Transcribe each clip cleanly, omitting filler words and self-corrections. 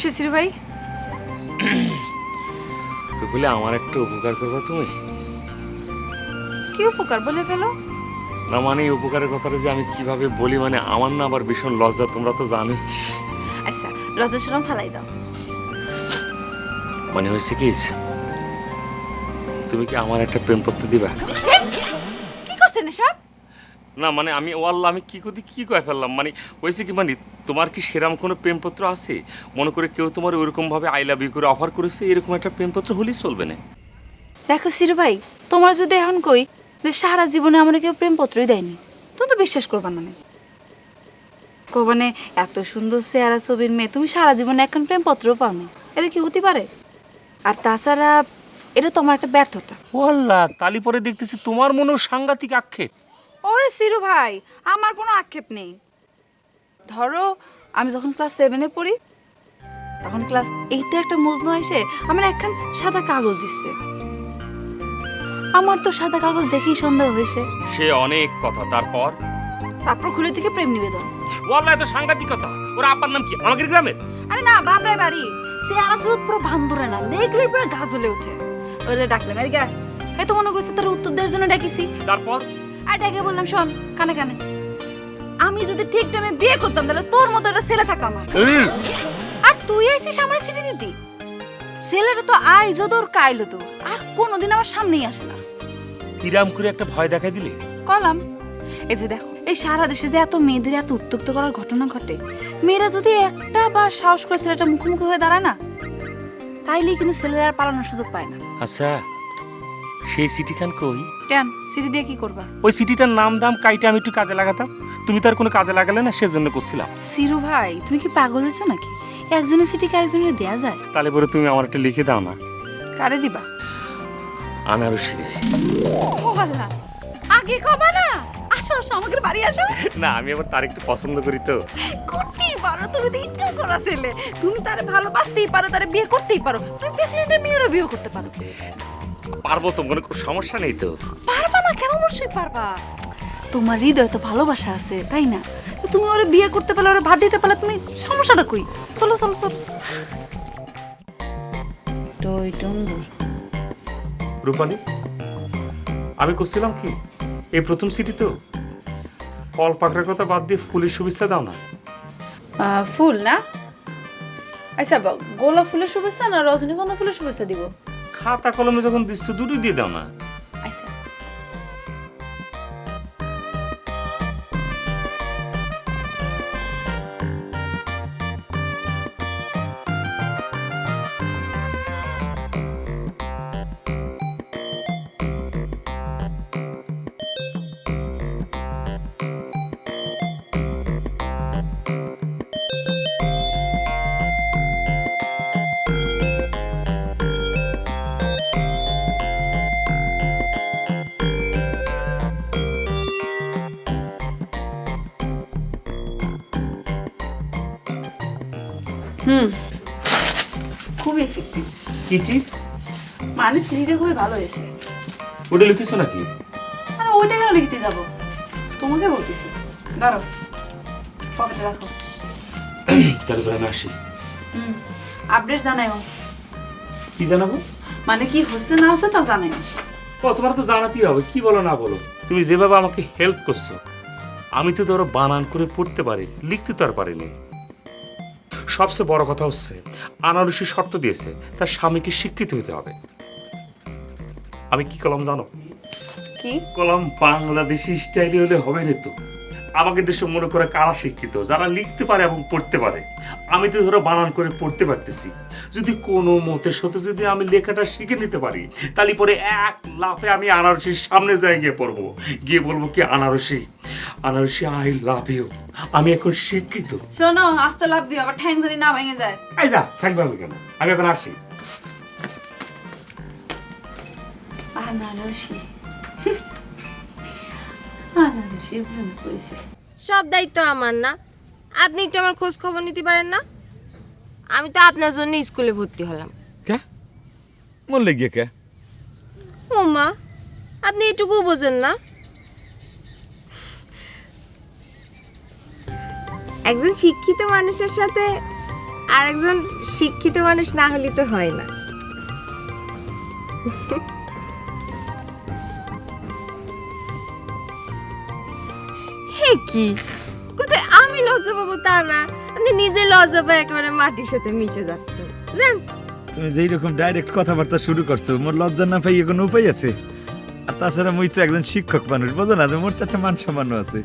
হয়েছে ভাই? বলে আমার একটা উপকার করবা তুমি? কি উপকার বলে ফেলো? না মানে এই উপকারের কথাটা যে আমি কিভাবে বলি, মানে আমার না আবার ভীষণ লজ্জা, তোমরা তো জানো। আচ্ছা, লজ্জা শরম ফালাই দাও। মানে হয়েছে কি, তুমি কি আমার একটা প্রেমপত্র দিবা? কি করছেন এসব? না মানে আমি ওয়াল্লাহ আমি কি কয়ে ফেললাম, মানে হয়েছে কি, মানে তোমার কি সেরাম কোনো প্রেমপত্র আছে? মনে করে কেউ তোমার ওইরকম ভাবে আই লাভ ইউ করে অফার করেছে, এরকম একটা প্রেমপত্র হলেই চলবে না? দেখো সিরু ভাই, তোমার যদি এখন কই যে সারা জীবনে আমার কেউ প্রেমপত্রই দেয়নি, তুমি তো বিশ্বাস করবা না। মানে এত সুন্দর চেহারা ছবির মেয়ে, তুমি সারা জীবনে এখন প্রেমপত্রও পাওনি, এটা কি হতে পারে? আর তাছাড়া এটা তোমার একটা ব্যর্থতা। ওয়াল্লাহ তালি পরে দেখতেছি তোমার মনেও সাংঘাতিক আক্ষেপ। ওরে সিরু ভাই, আমার কোনো আক্ষেপ নেই। ধরো আমি যখন ক্লাস 7-এ পড়ি, তখন ক্লাস 8-এ একটা মজনু এসে আমার একখান সাদা কাগজ দিচ্ছে। আমার তো সাদা কাগজ দেখেই সন্দেহ হয়েছে। সে অনেক কথা, তারপর খুলে থেকে প্রেম নিবেদন। ওয়াল্লাহ এত সাংঘাতিক কথা। ওর আব্বার নাম কি আমাদের গ্রামের? আরে না, বাপরাই বাড়ি। সে আরাসুত পুরো বান্দরে না, দেখলেই পুরো গা জ্বলে ওঠে। ওরে ডাকলাম, এদিকে আয়। এই তো মনে করছে তার উত্তর দেওয়ার জন্য ডাকিছি। তারপর আর ডেকে বললাম, শোন কানে কানে, আমি যদি ঠিক টাইমে বিয়ে করতাম তাহলে তোর মতো একটা ছেলে থাকা আমার। আর তুই আইছিস আমার চিঠি দিতি? ছেলেটা তো আই যদোর কাইলো তো, আর কোনোদিন আমার সামনেই আসে না। কিরাম করে একটা ভয় দেখাই দিলে। কলাম, এই যে দেখো, এই সারা দেশে যে এত মেয়েদের এত উত্ত্যক্ত করার ঘটনা ঘটে, মেয়েরা যদি একটা বা সাহস করে ছেলেটা মুখোমুখি হয়ে দাঁড়ায় না, তাইলেই কিন্তু ছেলেরা আর পালানোর সুযোগ পায় না। আচ্ছা সেই সিটিখান কই? কেন, সিটি দিয়ে কি করবা? ওই সিটিটার নাম দাম কাইটা আমি একটু কাজে লাগাতাম, তুমি তার কোনো কাজে লাগালে না, সেজন্য করছিলাম। সিরু ভাই, তুমি কি পাগল হয়েছো নাকি? একজনের সিটি আরেকজনের দেয়া যায়? তাহলে পরে তুমি আমার একটা লিখে দাও না। কারে দিবা? আনারসি রে। ও আল্লাহ, আগে কবা না। আসো আসো, আমাদের বাড়ি আসো। না আমি আবার তার একটু পছন্দ করি তো। করতেই পারো, তুমি তো ইনকাম করা ছেলে, তুমি তারে ভালোবাসতেই পারো, তারে বিয়ে করতেই পারো, তুমি প্রেসিডেন্টের মেয়েরও বিয়ে করতে পারো। পারবো তো, মনে কোনো সমস্যা নেই তো। পারবা না কেন? অবশ্যই পারবা। তোমার হৃদয়ে তো ভালোবাসা আছে, তাই না? তো তুমি ওরে বিয়ে করতে পারলে, ওরে ভাত দিতে পারলে, তুমি সমস্যাটা কই? চলো চলো চলো। টই টন্ডুর রূপালী, আমি করছিলাম কি, এই প্রথম সিটি তো, ফল পাকড়ার কথা বাদ দিয়ে ফুলের শুভেচ্ছা দাও না। ফুল না? আচ্ছা, গোলাপ ফুলের শুভেচ্ছা না রজনীগন্ধা ফুলের শুভেচ্ছা দিব? খাতা কলমে যখন দিচ্ছ দুটোই দিয়ে দাও না। আচ্ছা। খুবই ইফেক্টিভ। কিটি মানে সিরিটা খুবই ভালো হয়েছে। ওটা লিখেছো নাকি? আরে ওইটা কেন লিখতে যাবো, তোমাকে বলতেছি। ধরো, পকেটে রাখো। তাহলে করে আমি আসি। আপডেট জানাও। কি জানাবো? মানে কি হচ্ছে না হচ্ছে তা জানাও। ও তোমার তো জানাতেই হবে, কি বলো না বলো। তুমি যেভাবে আমাকে হেল্প করছো, আমি তো ধরো বানান করে পড়তে পারি, লিখতে তো আর পারিনি। সবচেয়ে বড় কথা হচ্ছে আনারসি শর্ত দিয়েছে তার স্বামীকে শিক্ষিত হতে হবে। আমি কি কলম জানো? কি কলম বাংলাদেশি স্টাইলে হলে হবে না তো। আমাকে দেশে মনে করে কারা শিক্ষিত, যারা লিখতে পারে এবং পড়তে পারে। আমি তো ধরো বানান করে পড়তে পারতেছি, যদি কোনো মতের সাথে যদি আমি লেখাটা শিখে নিতে পারি, তাহলে পরে এক লাফে আমি আনারসির সামনে যাই, গিয়ে পড়বো, গিয়ে বলবো কি আনারসি, আনারসি আই লাভ ইউ, আমি এখন শিক্ষিত। শোনো, আস্তে লাভ দিও, আবার ঠ্যাং জানি না ভেঙে যায়। এই যা থাকবে আমি কেন, আমি এখন আসি। আনারসি আনারসি প্রেম করেছে। সব দায়িত্ব আমার না? আপনি একটু আমার খোঁজ খবর নিতে পারেন না? আমি তো আপনার জন্য স্কুলে ভর্তি হলাম। কে মন লেগে কে? ও মা, আপনি এটুকু বোঝেন না? একজন শিক্ষিত মানুষের সাথে আর একজন শিক্ষিত মানুষ না হলে তো হয় না। হে কি কোথায় আমি লজ্জা পাবো তা না, আপনি নিজে লজ্জা পায় একেবারে মাটির সাথে মিশে যাচ্ছেন। জান তুমি যেই রকম ডাইরেক্ট কথাবার্তা শুরু করছো, মোর লজ্জা না পাই কোনো উপায় আছে? আর তাছাড়া মুই তো একজন শিক্ষক মানুষ, বোঝো না যে মোর তো একটা মান সম্মান আছে।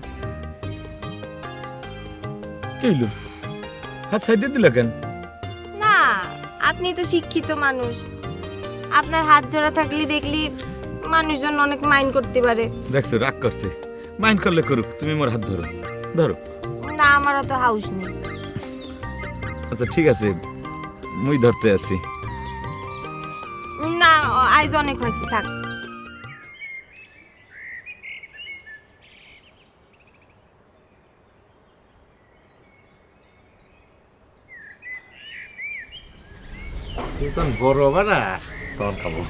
কি হইলো? হাত সাইডে দিলা কেন? না, আপনি তো শিক্ষিত মানুষ, আপনার হাত ধরা থাকলে দেখলি মানুষজন অনেক মাইন্ড করতে পারে। দেখছো রাগ করছে, মাইন্ড করলে করুক, তুমি মোর হাত ধরো ধরো। না, আমার অত হাউস নেই। আচ্ছা ঠিক আছে, মুই ধরতে আছি। না, আজ অনেক হয়েছে, থাক। যখন বড় হবে না তখন খাবো।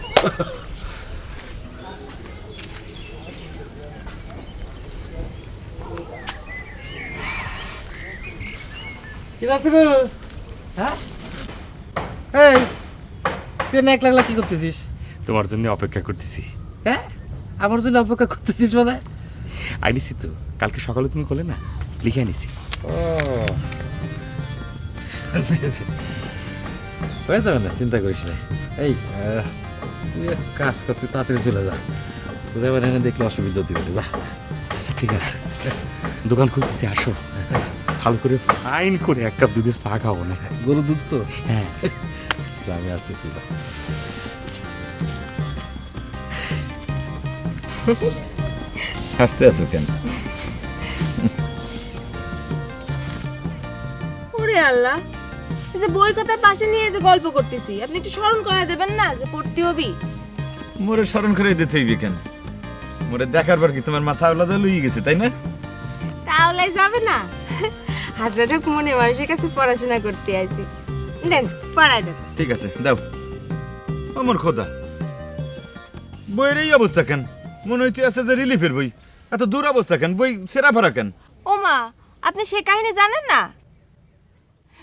কি আছে গো? হ্যাঁ এই তুই না একলা একলা কি করতেছিস? তোমার জন্য অপেক্ষা করতেছি। হ্যাঁ আমার জন্য অপেক্ষা করতেছিস মানে? আইনিছি তো, কালকে সকালে তুমি করলে না, লিখে আনিছি। ও হয়ে যাবে না, চিন্তা করিস না। এই তুই এক কাজ কর, তুই তাড়াতাড়ি চলে যা, তোদের এবার এনে দেখলে অসুবিধা হতে পারে। যা। আচ্ছা ঠিক আছে, দোকান খুলতেছি, আসো। ভালো করে ফাইন করে এক কাপ দুধের চা খাবো না? গরু দুধ তো? হ্যাঁ। আমি আসতেছি। হাসতে আছো কেন? ওরে আল্লাহ, এই যে বই কথা পাশে নিয়ে যে গল্প করতেছি, আপনি একটু স্মরণ করায় দেবেন না যে পড়তে হবি? মোরে স্মরণ করে দিতে হইবে কেন? মোরে দেখার পর কি তোমার মাথা আলাদা লুই গেছে, তাই না? তাহলে যাবে না? হাজার হোক মনে মানুষের কাছে পড়াশোনা করতে আইছি, দেন পড়ায় দেন। ঠিক আছে দাও। আমার খোদা, বইয়ের এই অবস্থা কেন? মনে হইতে আছে যে রিলিফের বই, এত দূর অবস্থা কেন? বই সেরা ভরা কেন? ও মা, আপনি সে কাহিনী জানেন না?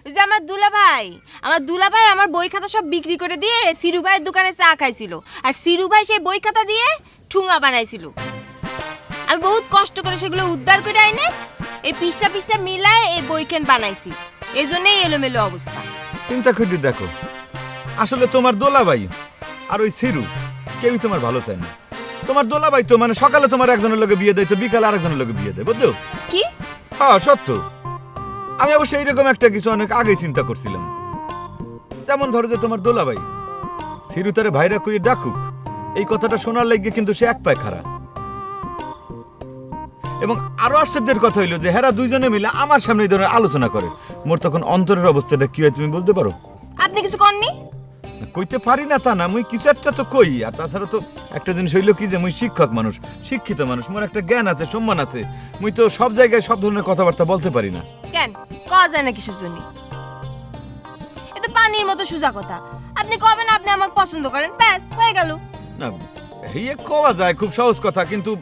ওই যে আমার দুলাভাই আমার বই খাতা সব বিক্রি করে দিয়ে সিরু ভাইয়ের দোকানে চা খাইছিল, আর সিরু ভাই সেই বই খাতা দিয়ে ঠুঙা বানাইছিল। আমি বহুত কষ্ট করে সেগুলো উদ্ধার করে আইনে এই পৃষ্ঠা পৃষ্ঠা মিলায় এই বইখান বানাইছি, এই জন্যই এলোমেলো অবস্থা। চিন্তা করে দেখো, আসলে তোমার দোলাভাই আর ওই সিরু কেউই তোমার ভালো চায় না। তোমার দোলাভাই তো মানে সকালে তোমার একজনের লোকে বিয়ে দেয়, তো বিকালে আরেকজনের লোকে বিয়ে দেয়, বুঝছো? কি? হ্যাঁ সত্য। আমি অবশ্য এইরকম একটা কিছু অনেক আগেই চিন্তা করছিলাম। যেমন ধরো যে তোমার দোলাভাই সিরু তারে ভাইরা কইয়ে ডাকুক, এই কথাটা শোনার লাগিয়ে কিন্তু সে এক পায় খারাপ। এবং আরো আশ্চর্যের কথা হইলো যে হেরা দুইজনে মিলে আমার সামনে এই ধরনের আলোচনা করে। মোর তখন অন্তরের অবস্থাটা কি হয় তুমি বলতে পারো? আপনি কিছু কননি? কইতে পারি না তা না, মুই কিছু একটা তো কই। আর তাছাড়া তো একটা জিনিস হইলো কি যে মুই শিক্ষক মানুষ, শিক্ষিত মানুষ, মোর একটা জ্ঞান আছে, সম্মান আছে। মুই তো সব জায়গায় সব ধরনের কথাবার্তা বলতে পারি না। কেন কওয়া যায় না কিসের জন্য? এটা পানির মতো সোজা কথা। আপনি কবেন আপনি আমাকে পছন্দ করেন, ব্যাস হয়ে গেল। না হিয়ে কোয়া যায়, খুব সহজ কথা। কিন্তু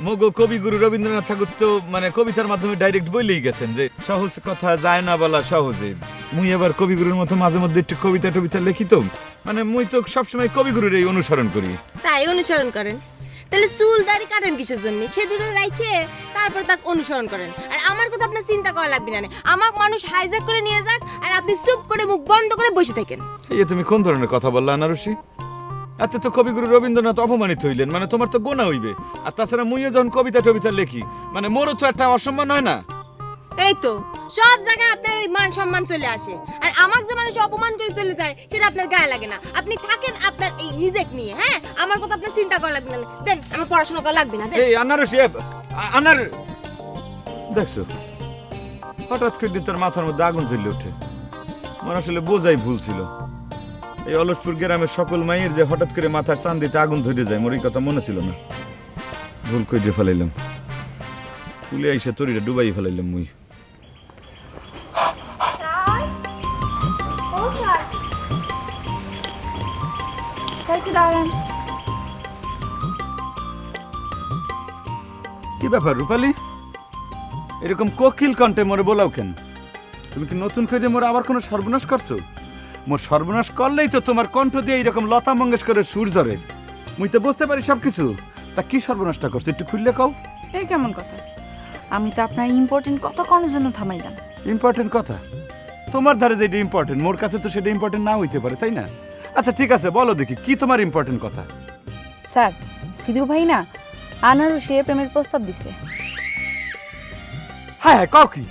মগো কবিগুরু রবীন্দ্রনাথ ঠাকুর তো মানে কবিতার মাধ্যমে ডাইরেক্ট বলেই গেছেন যে সহজ কথা যায় না বলা সহজে। মুই এবার কবিগুরুর মতো মাঝে মধ্যে একটু কবিতা টবিতা লিখি, তো মানে মুই তো সবসময় কবিগুরুর এই অনুসরণ করি। তাই অনুসরণ করেন? তাহলে চুল দাড়ি কাটেন কিসের জন্য? সে দুটো রাইখে তারপর তাকে অনুসরণ করেন। আর আমার কথা আপনার চিন্তা করা লাগবে না, আমাকে মানুষ হাইজ্যাক করে নিয়ে যাক আর আপনি চুপ করে মুখ বন্ধ করে বসে থাকেন। এই তুমি কোন ধরনের কথা বললা আনারসি? এতে তো কবিগুরু রবীন্দ্রনাথ অপমানিত হইলেন, মানে তোমার তো গোনা হইবে। আর তাছাড়া মুইও যখন কবিতা টবিতা লেখি, মানে মোরও তো একটা অসম্মান হয় না? এই তো সব জায়গায় আপনার ওই মান সম্মান চলে আসে, আর আমাকে যে মানুষ অপমান করে চলে যায় সেটা আপনার গায়ে লাগে না। আপনি থাকেন আপনার এই নিজেকে নিয়ে। হ্যাঁ, আমার কথা আপনার চিন্তা করা লাগবে না। দেন, আমার পড়াশোনা করা লাগবে না। দেন। এই আনারসি আনার দেখছো হঠাৎ করে তার মাথার মধ্যে আগুন জ্বলে ওঠে। আমার আসলে বোঝাই ভুল ছিল। এই অলসপুর গ্রামের সকল মায়ের যে হঠাৎ করে মাথার চান দিতে আগুন ধরে যায়, মোর এই কথা মনে ছিল না। ভুল করে ফেলাইলাম, তুলে আইসা তরিটা ডুবাই ফেলাইলাম মুই। কি ব্যাপার রূপালী, এরকম কোকিল কণ্ঠে মরে বলাও কেন? তুমি কি নতুন করে মোর আবার কোনো সর্বনাশ করছো? মোর সর্বনাশ করলেই তো তোমার কণ্ঠ দিয়ে এইরকম লতা মঙ্গেশকরের সুর ঝরে। মুই তো বুঝতে পারি সব কিছু। তা কি সর্বনাশটা করছো একটু খুললে কও। এই কেমন কথা? আমি তো আপনার ইম্পর্টেন্ট কথা কোনের জন্য থামাইলাম। ইম্পর্টেন্ট কথা? তোমার ধারে যেটা ইম্পর্টেন্ট মোর কাছে তো সেটা ইম্পর্টেন্ট না হইতে পারে, তাই না? আচ্ছা ঠিক আছে, বলো দেখি কি তোমার ইম্পর্টেন্ট কথা। স্যার, সিরু ভাই না আনারসে প্রেমের প্রস্তাব দিছে। হ্যাঁ হ্যাঁ, কও কি?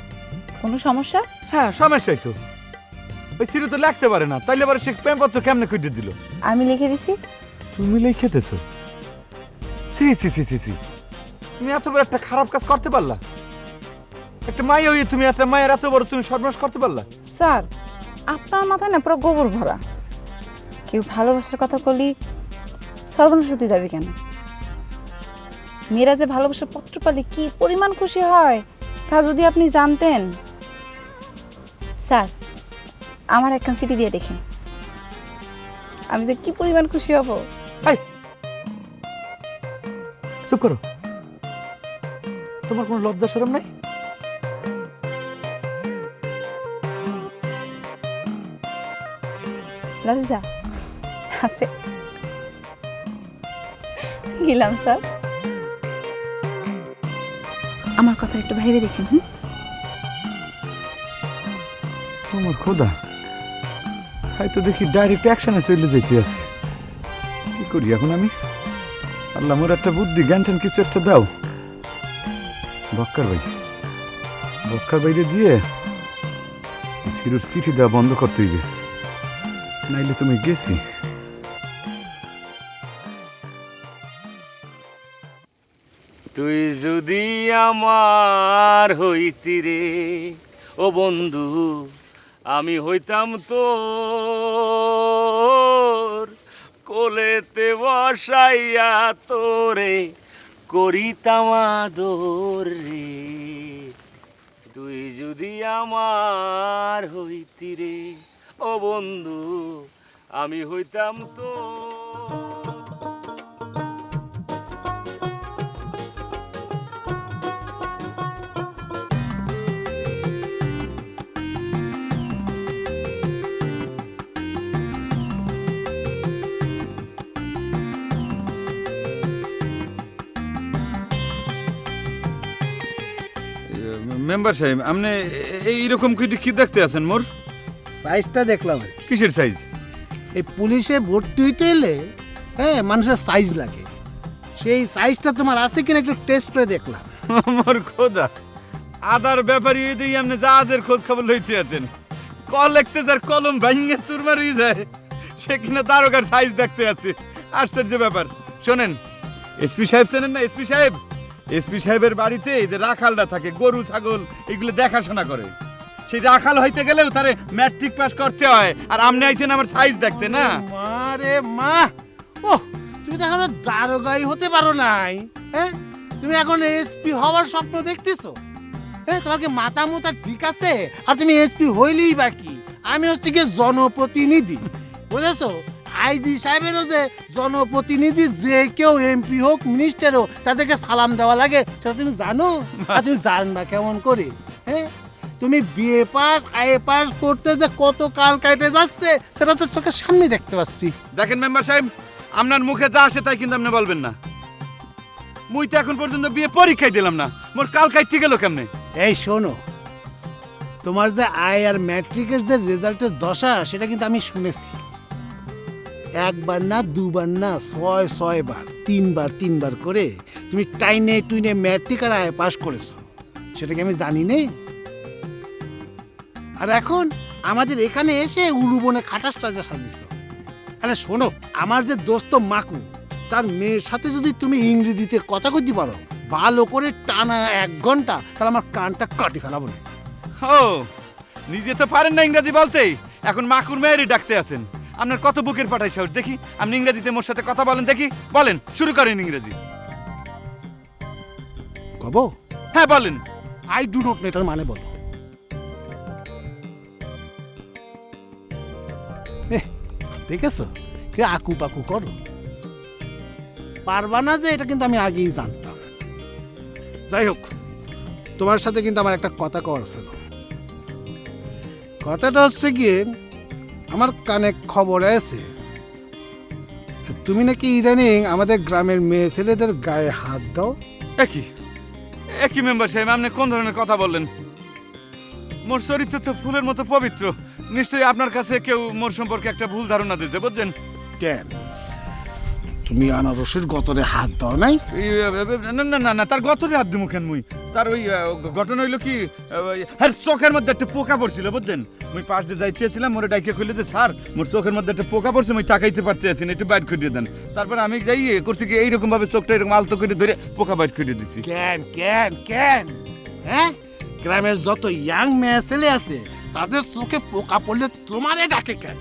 কোনো সমস্যা? হ্যাঁ সমস্যাই তো। ওই সিরু তো লিখতে পারে না, তাইলে আবার সে প্রেমপত্র কেমনে কইতে দিল? আমি লিখে দিছি। তুমি লিখে দিছো? C C C C C, তুমি এত বড় একটা খারাপ কাজ করতে পারলা? একটা মাইয়া হয়ে তুমি একটা মায়ের এত বড় তুমি সর্বনাশ করতে পারলা? স্যার, আপনার মাথায় না পুরো গোবর ভরা। কেউ ভালোবাসার কথা বললি সর্বনাশ হতে যাবে কেন? মেয়েরা যে ভালোবাসার পত্র পালে কি পরিমাণ খুশি হয় তা যদি আপনি জানতেন। স্যার, আমার একখান চিঠি দিয়ে দেখেন, আমি যে কি পরিমাণ খুশি হব। এই, চুপ করো। তোমার কোনো লজ্জা শরম নাই? লজ্জা আছে? গেলাম স্যার, আমার কথা একটু ভেবে দেখেন। তোমার খোদা, তাই তো দেখি ডাইরেক্ট অ্যাকশনে চলে যেতে আছে। কি করি এখন আমি? আল্লাহ মোর একটা বুদ্ধি জ্ঞান ট্যান কিছু একটা দাও। বক্কার বাইরে দিয়ে সিরুর চিঠি দেওয়া বন্ধ করতে হইবে, নাইলে তুমি গেছি। তুই যদি আমার হইতি রে ও বন্ধু, আমি হইতাম তোর কোলেতে বসাইয়া তোরে করিতাম আদর রে। তুই যদি আমার হইতি রে ও বন্ধু, আমি হইতাম তোর। মেম্বার সাহেব, আপনি এইরকম কি দেখতে আছেন মোর? সাইজটা দেখলাম আর কি। কিসের সাইজ? এই পুলিশে ভর্তি হইতে এলে হ্যাঁ মানুষের সাইজ লাগে, সেই সাইজটা তোমার আছে কিনা একটু টেস্ট করে দেখলাম। আমার খোদা, আদার ব্যাপারী দিয়ে আপনি জাহাজের খোঁজ খবর লইতে আছেন। কল লিখতে যার কলম ভাঙিয়ে চুরমার হয়ে যায়, সে কিনা দারোগার সাইজ দেখতে আছে। আশ্চর্য ব্যাপার। শোনেন, এসপি সাহেব চেনেন না? এসপি সাহেব, এসপি সাহেবের বাড়িতে এই যে রাখালরা থাকে, গরু ছাগল এগুলো দেখাশোনা করে। সেই রাখাল হইতে গেলেও তারে ম্যাট্রিক পাস করতে হয়, আর আপনি আইছেন আমার সাইজ দেখতে না? মারে মা, ও তুমি তো এখনো দারোগাই হতে পারো নাই, হ্যাঁ? তুমি এখন এসপি হওয়ার স্বপ্ন দেখতেছো? হ্যাঁ, তোমার কি মাথা মুথা ঠিক আছে? আর তুমি এসপি হইলেই বাকি, আমি হচ্ছে কি জনপ্রতিনিধি, বুঝেছো? আইজি সাহেবেরও যে জনপ্রতিনিধি, যে কেউ এমপি হোক মিনিস্টার হোক তাদেরকে সালাম দেওয়া লাগে, সেটা তুমি জানো? আর তুমি জানবা কেমন করে? হ্যাঁ, তুমি বিএ পাস আইএ পাস করতে যে কত কাল কাটে যাচ্ছে সেটা তো চোখের সামনে দেখতে পাচ্ছি। দেখেন মেম্বার সাহেব, আপনার মুখে যা আসে তাই কিন্তু আপনি বলবেন না। মুই তো এখন পর্যন্ত বিয়ে পরীক্ষাই দিলাম না, মোর কাল কাইতে গেল কেমনে? এই শোনো, তোমার যে আই আর ম্যাট্রিকের যে রেজাল্টের দশা সেটা কিন্তু আমি শুনেছি। একবার না দুবার না ৬ বার, তিনবার করে তুমি টাইনে টুইনে ম্যাট্রিক আর আয় পাস করেছো, সেটা কি আমি জানি নে? আর এখন আমাদের এখানে এসে উলুবনে খাটাস টাজা সাজিয়েছো। আরে শোনো, আমার যে দোস্ত মাকু, তার মেয়ের সাথে যদি তুমি ইংরেজিতে কথা কইতে পারো ভালো করে টানা 1 ঘন্টা, তাহলে আমার কানটা কাটি ফেলাবো না। ও, নিজে তো পারেন না ইংরেজি বলতেই এখন মাকুর মেয়েরই ডাকতে আছেন। আপনার কত বুকের পাঠাই সাহস দেখি, আপনি ইংরেজিতে মোর সাথে কথা বলেন দেখি। বলেন, শুরু করেন ইংরেজি। কব? হ্যাঁ বলেন। আই ডু নট নো, এটার মানে বলো। দেখেছো কে আকু পাকু করো, পারবা না যে এটা কিন্তু আমি আগেই জানতাম। যাই হোক, তোমার সাথে কিন্তু আমার একটা কথা কওয়ার ছিল। কথাটা হচ্ছে কি, আমার কানে খবর আছে তুমি নাকি ইদানিং আমাদের গ্রামের মেয়ে ছেলেদের গায়ে হাত দাও। একই একই মেম্বার সাহেব, আপনি কোন ধরনের কথা বললেন? মোর চরিত্র তো ফুলের মতো পবিত্র, নিশ্চয়ই আপনার কাছে কেউ মোর সম্পর্কে একটা ভুল ধারণা দিয়েছে, বুঝছেন? কেন তুমি আনারসের গতরে হাত দাও নাই? না না না না, তার গতরে হাত দিমু কেন মুই? তার ওই ঘটনা হইলো কি, হ্যাঁ চোখের মধ্যে একটা পোকা পড়ছিল, বুঝছেন? মুই পাশ দিয়ে যাইতেছিলাম, মোরে ডাইকে কইলে যে স্যার মোর চোখের মধ্যে একটা পোকা পড়ছে, মুই তাকাইতে পারতে আছি না, একটু বাইট করে দেন। তারপর আমি যাই করছি কি, এইরকম ভাবে চোখটা এরকম আলতো করে ধরে পোকা বাইট করে দিছি। কেন কেন কেন হ্যাঁ, গ্রামের যত ইয়াং মেয়ে ছেলে আছে তাদের চোখে পোকা পড়লে তোমারে ডাকে কেন?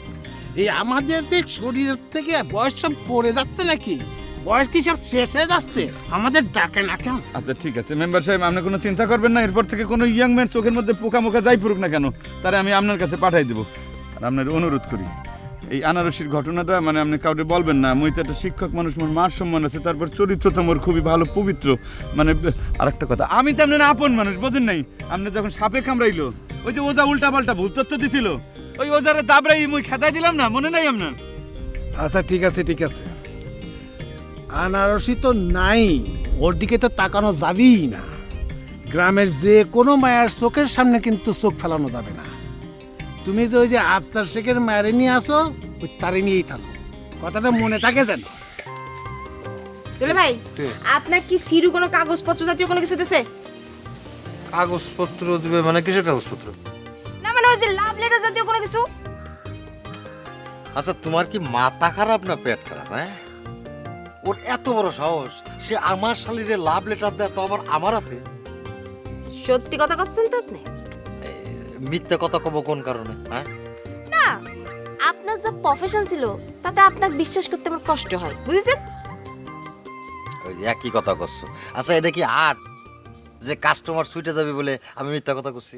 এই আমাদের যে শরীরের থেকে বয়স সব পড়ে যাচ্ছে নাকি? বয়স কি সব শেষ হয়ে যাচ্ছে? আমাদের ডাকে না কেন? আচ্ছা ঠিক আছে মেম্বার সাহেব, আপনি কোনো চিন্তা করবেন না, এরপর থেকে কোনো ইয়াং ম্যান চোখের মধ্যে পোকা মোকা যাই পড়ুক না কেন, তারে আমি আপনার কাছে পাঠাই দেবো। আর আপনার অনুরোধ করি, এই আনারসির ঘটনাটা মানে আপনি কাউকে বলবেন না। মুই তো একটা শিক্ষক মানুষ, মোর মার সম্মান আছে, তারপর চরিত্র তো মোর খুবই ভালো পবিত্র। মানে আর একটা কথা, আমি তো আপনার আপন মানুষ, বোঝেন নাই? আপনি যখন সাপে কামড়াইলো, ওই যে ওজা উল্টা পাল্টা ভুল তথ্য দিছিল, ওই ওজারে দাবরাই মুই খেদাই দিলাম না, মনে নাই আপনার? আচ্ছা ঠিক আছে ঠিক আছে, আনারসি তো নাই, ওর দিকে তো তাকানো যাবেই না। গ্রামের যে কোনো মায়ের চোখের সামনে কিন্তু চোখ ফেলানো যাবে না। তুমি যে ওই যে আফতার শেখের মায়ের নিয়ে আসো, ওই তারে নিয়েই থাকো, কথাটা মনে থাকে যেন। দুলা ভাই, আপনার কি সিরু কোনো কাগজপত্র জাতীয় কোনো কিছু দিছে? কাগজপত্র দিবে মানে কিসের কাগজপত্র? না মানে ওই যে লাভ লেটার জাতীয় কোনো কিছু? আচ্ছা তোমার কি মাথা খারাপ না পেট খারাপ? হ্যাঁ, ওর এত বড় সাহস, সে আমার শালিরে লাভ লেটার দেয়, তো আবার আমার হাতে। সত্যি কথা করছেন তো আপনি? মিথ্যা কথা কব কোন কারণে? হ্যাঁ, না, আপনার যা প্রফেশন ছিল তাতে আপনাকে বিশ্বাস করতে আমার কষ্ট হয়, বুঝেছেন? ওই যে একই কথা করছো। আচ্ছা এটা কি আর্ট যে কাস্টমার সুইটে যাবে বলে আমি মিথ্যা কথা করছি?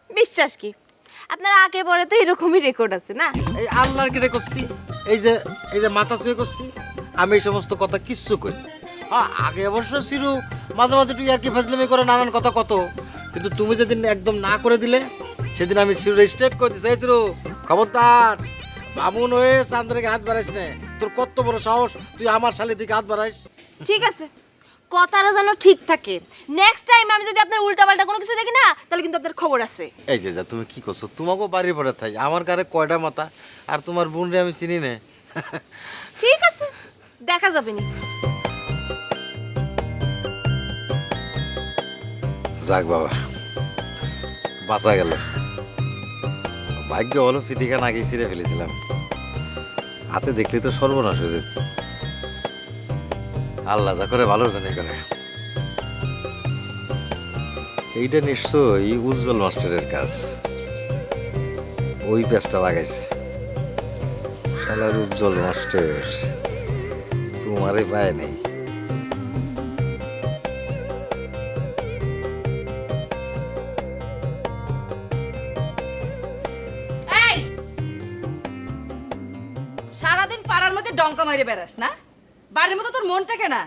বিশ্বাস কি, আপনার আগে পরে তো এরকমই রেকর্ড আছে না? এই আল্লাহর কেটে করছি, এই যে মাথা শুয়ে করছি, আমি এই সমস্ত কথা কিচ্ছু করি। হ্যাঁ আগে অবশ্য চিরু মাঝে মাঝে তুই আর কি ফাজলামি করে নানান কথা কত, কিন্তু তুমি যেদিন একদম না করে দিলে সেদিন আমি চিরু স্ট্রেট করে দিছি, এই চিরু খবরদার, বামুন হয়ে চান্দ্রেকে হাত বাড়াইস না। তোর কত বড় সাহস, তুই আমার শালির দিকে হাত বাড়াইস? ঠিক আছে, কথাটা যেন ঠিক থাকে। নেক্সট টাইম আমি যদি আপনার উল্টাপাল্টা কোনো কিছু দেখি না, তাহলে কিন্তু আপনার খবর আছে। এই যে যা তুমি কি করছো, তোমাকেও বাড়ির পরে থাই, আমার কারে কয়টা মাথা, আর তোমার বোন রে আমি চিনি না। ঠিক আছে, দেখা যাবে নি। যাক বাবা, বাঁচা গেল। ভাগ্য হলো চিঠিখান আগে ছিঁড়ে ফেলেছিলাম, হাতে দেখলে তো সর্বনাশ হয়ে যেত। আল্লাহ যা করে ভালো জানে করে। এইটা নিশ্চয়ই উজ্জ্বল মাস্টারের কাজ, ওই পেঁচটা লাগাইছে। শালার উজ্জ্বল মাস্টার তোমারে পায় নেই। এই সারাদিন পাড়ার মধ্যে ডঙ্কা মাইরে বেড়াস না? বাড়ির মতো তোর মনটা কেনা?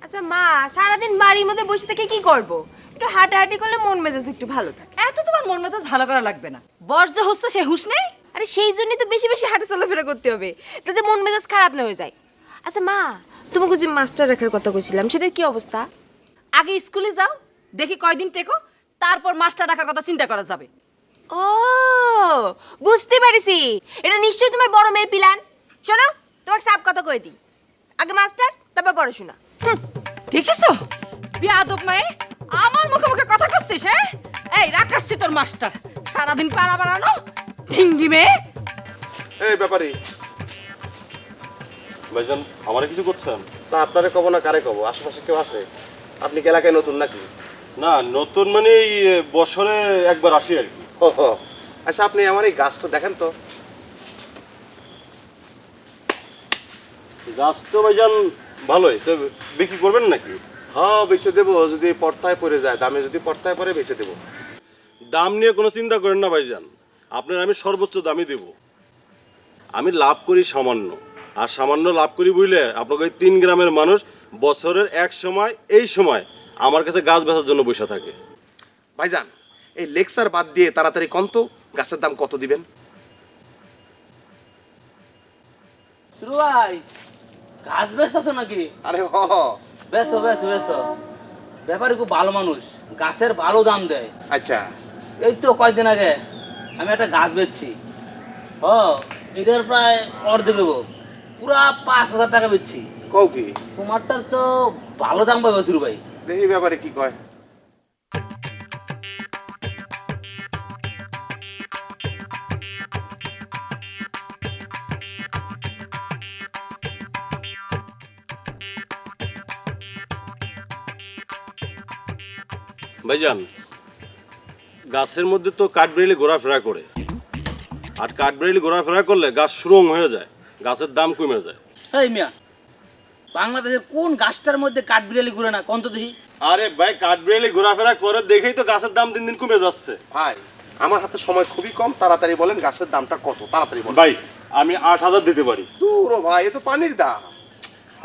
আচ্ছা মা, সারাদিন বাড়ির মধ্যে বসে থেকে কি করব? একটু হাঁটাহাঁটি করলে মন মেজাজ একটু ভালো থাকে। এত তোমার মন মেজাজ ভালো করা লাগবে না, বয়স যে হচ্ছে সে হুঁশ নেই। আরে সেই জন্যই তো বেশি বেশি হাঁটা চলাফেরা করতে হবে, যাতে মন মেজাজ খারাপ না হয়ে যায়। আচ্ছা মা, তোমাকে যে মাস্টার রাখার কথা কইছিলাম সেটার কি অবস্থা? আগে স্কুলে যাও, দেখি কয়দিন টেকো, তারপর মাস্টার রাখার কথা চিন্তা করা যাবে। ও বুঝতে পারিছি, এটা নিশ্চয়ই তোমার বড় মেয়ের প্ল্যান। শোনো, তোমাকে সাপ কথা কই দিই, আগে মাস্টার তারপর পড়াশোনা। দেখিছো বিয়াদব মায়ে আমার মুখে মুখে কথা করছিস? হ্যাঁ, এই রাখাচ্ছি তোর মাস্টার, সারাদিন পাড়া বাড়ানো ঢিঙ্গি মেয়ে। এই ব্যাপারী ভাইজান, আমারে কিছু করছেন? তা আপনারে কব না কারে কব? আশেপাশে কেউ আছে? আপনি কি এলাকায় নতুন নাকি? না, নতুন মানে এই বছরে একবার আসি আর কি। ও আচ্ছা, আপনি আমার এই গাছটা দেখেন তো। গাছ তো ভাইজান ভালোই, তো বিক্রি করবেন নাকি? হ্যাঁ বেচে দেবো, যদি পর্তায় পড়ে যায়, দামে যদি পর্তায় পড়ে বেচে দেবো। দাম নিয়ে কোনো চিন্তা করেন না ভাইজান, আপনার আমি সর্বোচ্চ দামই দেব। আমি লাভ করি সামান্য, আর সামান্য লাভ করি বুঝলে আপনাকে ওই 3 গ্রামের মানুষ বছরের এক সময় এই সময় আমার কাছে গাছ বেচার জন্য বসে থাকে। ভাইজান এই লেকচার বাদ দিয়ে তাড়াতাড়ি কন্ত গাছের দাম কত দিবেন? শুরু ভাই গাছ বেচতেছো নাকি? আরে বেচো বেচো বেচো, ব্যাপারী খুব ভালো মানুষ, গাছের ভালো দাম দেয়। আচ্ছা, এই তো কয়েকদিন আগে আমি একটা গাছ বেচছি, এটার প্রায় অর্ধেক দেবো, পুরা 5,000 টাকা বেচছি। কও কি? তোমারটার তো ভালো দাম পাবে শুরু ভাই। দেখি ব্যাপারে কি কয়। ভাইজান, গাছের মধ্যে তো কাঠবেড়ালি ঘোরাফেরা করে, আর কাঠবেড়ালি ঘোরাফেরা করলে গাছ সুরং হয়ে যায়, গাছের দাম কমে যায়। এই মিয়া, বাংলাদেশের কোন গাছটার মধ্যে কাঠবিড়ালি ঘুরে না কন্ত দেখি? আরে ভাই, কাঠবেড়ালি ঘোরাফেরা করে দেখেই তো গাছের দাম দিন দিন কমে যাচ্ছে। ভাই আমার হাতে সময় খুবই কম, তাড়াতাড়ি বলেন গাছের দামটা কত, তাড়াতাড়ি বলেন। ভাই আমি 8,000 দিতে পারি। দূর ও ভাই, এ তো পানির দাম।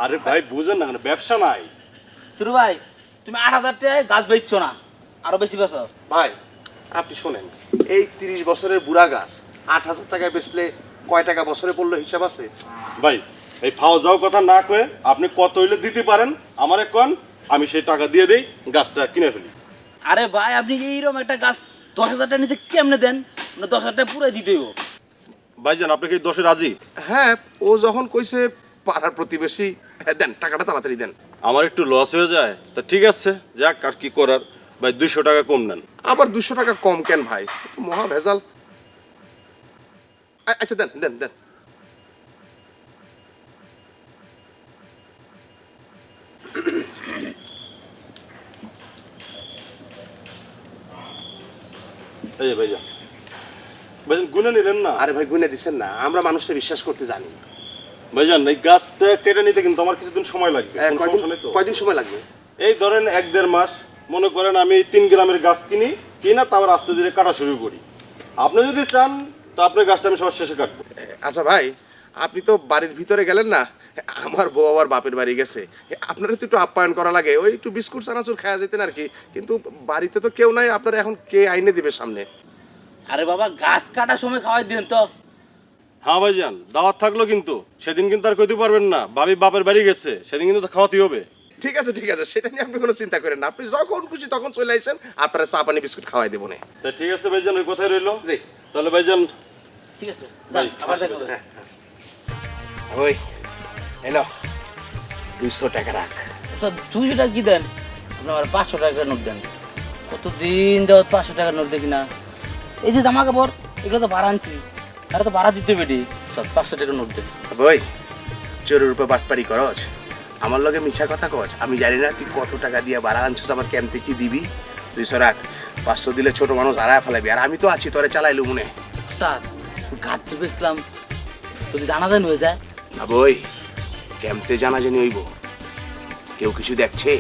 আরে ভাই বুঝেন না, ব্যবসা নাই। শুরু ভাই, তুমি 8,000 টাকায় গাছ বেচছো না, আরো বেশি বেচো। ভাই আপনি শোনেন, এই 30 বছরের বুড়া গাছ 8,000 টাকায় বেচলে কয় টাকা বছরে পড়লো হিসাব আছে? ভাই এই ফাও যাও কথা না কয়ে আপনি কত হইলে দিতে পারেন আমারে কোন, আমি সেই টাকা দিয়ে দেই, গাছটা কিনে ফেলি। আরে ভাই, আপনি এইরকম একটা গাছ 10,000 টাকা নিচে কেমনে দেন? 10,000 টাকা পুরো দিতে হইব। ভাইজান আপনি কি 10-এ রাজি? হ্যাঁ, ও যখন কইছে পাড়ার প্রতিবেশী, হ্যাঁ দেন, টাকাটা তাড়াতাড়ি দেন। আমার একটু লস হয়ে যায়, তা ঠিক আছে, যাক আর কি করার। ভাই 200 টাকা কম নেন। আবার 200 টাকা কম কেন ভাই? এ তো মহা ভেজাল। আচ্ছা দেন দেন দেন। এই যে ভাইজান, ভাইজান গুনে নিলেন না? আরে ভাই গুনে দিচ্ছেন না, আমরা মানুষটা বিশ্বাস করতে জানি। ভাইজান এই গাছটা কেটে নিতে কিন্তু আমার কিছুদিন সময় লাগবে। কোনো সমস্যা নেই তো? কয়দিন সময় লাগবে? এই ধরেন 1-1.5 মাস। মনে করেন আমি 3 গ্রামের গাছ কিনা তারপর আস্তে ধীরে কাটা শুরু করি। আপনি যদি চান তো আপনার গাছটা আমি সবার শেষে কাটবো। আচ্ছা ভাই, আপনি তো বাড়ির ভিতরে গেলেন না, আমার বউ আবার বাপের বাড়ি গেছে, আপনারা তো একটু আপ্যায়ন করা লাগে, ওই একটু বিস্কুট চানাচুর খাওয়া যেতেন আর কি। কিন্তু বাড়িতে তো কেউ নাই, আপনারা এখন কে আইনে দিবে সামনে? আরে বাবা, গাছ কাটার সময় খাওয়াই দিন তো। হ্যাঁ ভাইজান, দাওয়াত থাকলো কিন্তু সেদিন কিন্তু আর কইতে পারবেন না ভাবি বাপের বাড়ি গেছে, সেদিন কিন্তু খাওয়াতেই হবে। ঠিক আছে ঠিক আছে, সেটা নিয়ে আপনি কোনো চিন্তা করেন না, আপনি যখন খুশি তখন চলে আসেন, আপনারা চা পানি বিস্কুট খাওয়াই দেবো না। তা ঠিক আছে ভাইজান, ওই কথাই রইলো। জি। তাহলে ভাইজান ঠিক আছে, ভাই, আবার দেখা হবে। ওই এলো 200 টাকা রাখ। 200 টাকা কি দেন? আপনি আমার 500 টাকার নোট দেন। কতদিন যাওয়ার 500 টাকার নোট দেখি না। এই যে জামা কাপড়, এগুলো তো ভাড়া আনছি, আর তো ভাড়া দিতে বেটি। সব 500 টাকার নোট দেন। ওই চোরের উপর বাটপাড়ি করছ, আমার লগে মিছা কথা কছ। আমি জানি না তুই কত টাকা দিয়ে ভাড়া আনছিস, আমার ক্যাম্প থেকে দিবি। 200 রাখ, 500 দিলে ছোট মানুষ হারায় ফেলাবি, আর আমি তো আছি, তোরে চালাইলু মনে। ওস্তাদ, গাছ বেচলাম, যদি জানাজানি হয়ে যায়? ওই ক্যাম্পে জানাজানি হইব, কেউ কিছু দেখছে,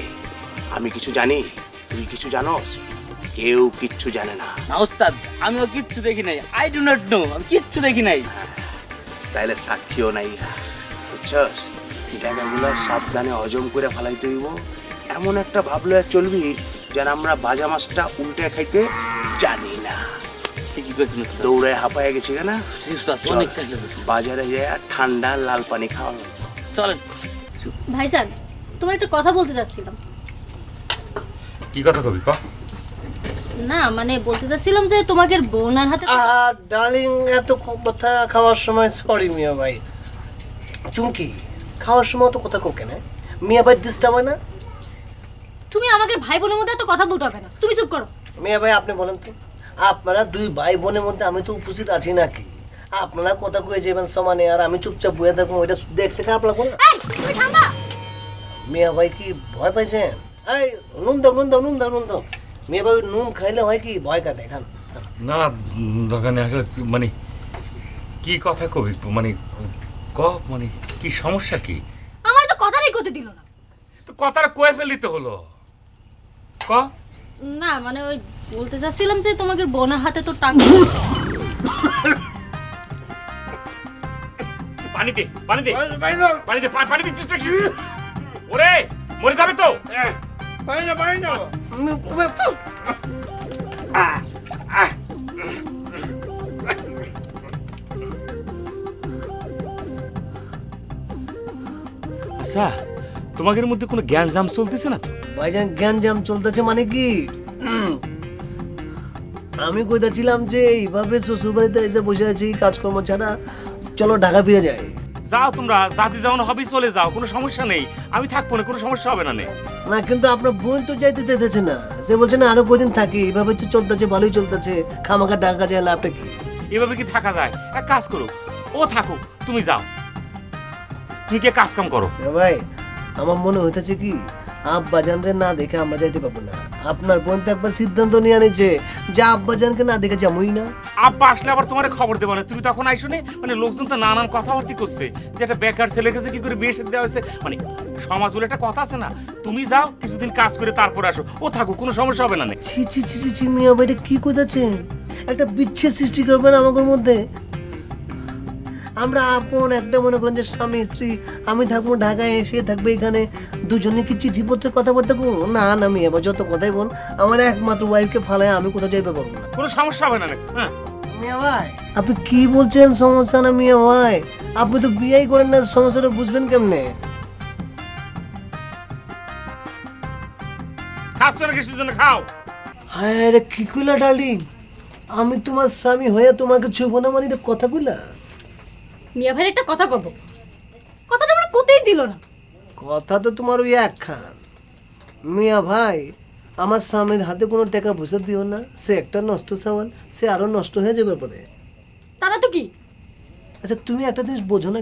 আমি কিছু জানি, তুই কিছু জানোস? কেউ কিচ্ছু জানে না। না ওস্তাদ, আমিও কিচ্ছু দেখি নাই। আই ডু নট নো, আমি কিচ্ছু দেখি নাই। তাইলে সাক্ষীও নাই, বুঝছস? টাকাগুলো সাবধানে হজম করে ফেলাইতে হইব, এমন একটা ভাবলে চলবি যেন আমরা বাজা মাছটা উল্টে খাইতে জানি না। ঠিকই কইছেন ওস্তাদ। দৌড়ে হাঁপায় গেছি কেনা, জি ওস্তাদ, চল, অনেক কাজ লাগছে। বাজারে যায় ঠান্ডা লাল পানি খাওয়া। চলেন। ভাইজান, তোমার একটা কথা বলতে চাচ্ছিলাম। কি কথা কবি ক? না মানে বলতে চাচ্ছিলাম যে তোমাকে বোনার হাতে ডার্লিং, এত কথা খাওয়ার সময় সরি মিয়া ভাই। চুমকি, খাওয়ার সময় তো কথা কোকে না, মিয়া ভাই ডিস্টার্ব হয় না? তুমি আমাকে ভাই বোনের মধ্যে এত কথা বলতে হবে না, তুমি চুপ করো। মিয়া ভাই আপনি বলেন তো, আপনারা দুই ভাই বোনের মধ্যে আমি তো উপস্থিত আছি নাকি? আপনারা কথা কয়ে যাবেন সমানে, আর আমি চুপচাপ বয়ে থাকবো, ওইটা দেখতে খারাপ লাগবে না? এই তুমি থামবা। মিয়া ভাই কি ভয় পাইছেন? এই নুন দাও নুন দাও নুন দাও নুন দাও। মিয়া ভাই নুন খাইলে হয় কি, ভয় কাটে খান। না দোকানে আসলে মানে কি কথা কবি, মানে ক, মানে কি সমস্যা কি? আমার তো কথাই করতে দিল না। তো কথাটা কয়ে ফেললি তো হলো, ক। না মানে ওই বলতে চাচ্ছিলাম যে তোমাকে বোনার হাতে তো টাকা। পানি দে, পানি দে, পানি দে, পানি দিচ্ছিস নাকি? ওরে মরে যাবে তো। আচ্ছা তোমাদের মধ্যে কোনো জ্ঞানজাম চলতেছে না তো? ভাইজান জ্ঞানজাম চলতেছে মানে কি? আমি কইতাছিলাম যে এইভাবে শ্বশুর বাড়িতে এসে বসে আছি কাজকর্ম ছাড়া, চলো ঢাকা ফিরে যাই। যাও তোমরা, জাতি যেমন হবে চলে যাও, কোনো সমস্যা নেই, আমি থাকবো না, কোনো সমস্যা হবে না। না কিন্তু আপনার বোন তো যাইতে দিতেছে না, সে বলছে না আরো কদিন থাকি, এইভাবে তো চলতেছে, ভালোই চলতেছে, খামাখা ঢাকা যায়, লাভটা কি? এভাবে কি থাকা যায়? এক কাজ করো, ও থাকো, তুমি যাও, তুমি কি কাজ কাম করো। ভাই আমার মনে হইতেছে কি আব্বাজানরে না দেখে আমরা যাইতে পারবো না। আপনার বোন তো একবার সিদ্ধান্ত নিয়ে আনিছে যে আব্বাজানকে না দেখে যাবোই না। আব্বা আসলে আবার তোমার খবর দেবো না, তুমি তখন আইসো নে, মানে লোকজন তো নানান কথাবার্তি করছে যে একটা বেকার ছেলের কাছে কি করে বিয়ে সাথে দেওয়া হয়েছে, মানে সমাজ বলে একটা কথা আছে না। তুমি যাও, কিছুদিন কাজ করে তারপর আসো, ও থাকো, কোনো সমস্যা হবে না। ছি ছি ছি ছি ছি মিয়া ভাই, এটা কি কইতাছেন? একটা বিচ্ছেদ সৃষ্টি করবেন আমাদের মধ্যে? আমরা আপন একটা মনে করেন যে স্বামী স্ত্রী, আমি থাকবো ঢাকায়, সে থাকবে এখানে, দুজনে কি চিঠিপত্রে কথাবার্তা করবো? না না আমি এবার যত কথাই বল, আমার একমাত্র ওয়াইফকে ফালায় আমি কোথাও যাইতে পারবো না। কোনো সমস্যা হবে না। হ্যাঁ মিয়া ভাই আপনি কি বলছেন সমস্যা না? মিয়া ভাই আপনি তো বিয়েই করেন না, সমস্যাটা বুঝবেন কেমনে? খাস করে কিছুর জন্য খাও। হ্যাঁ রে কি কইলা ডার্লিং, আমি তোমার স্বামী হয়ে তোমাকে ছুবো না, মানে এটা কথা কইলা? মিয়া ভাইয়ের একটা কথা করবো, কথাটা আমার কোথায় দিল না। কথা তো তোমার ওই একখান। মিয়া ভাই আমার স্বামীর হাতে কোনো টাকা পয়সা দিও না, সে একটা নষ্ট সামান, সে আরো নষ্ট হয়ে যাবে পরে। তারা তো কি? আচ্ছা তুমি একটা জিনিস বোঝো না,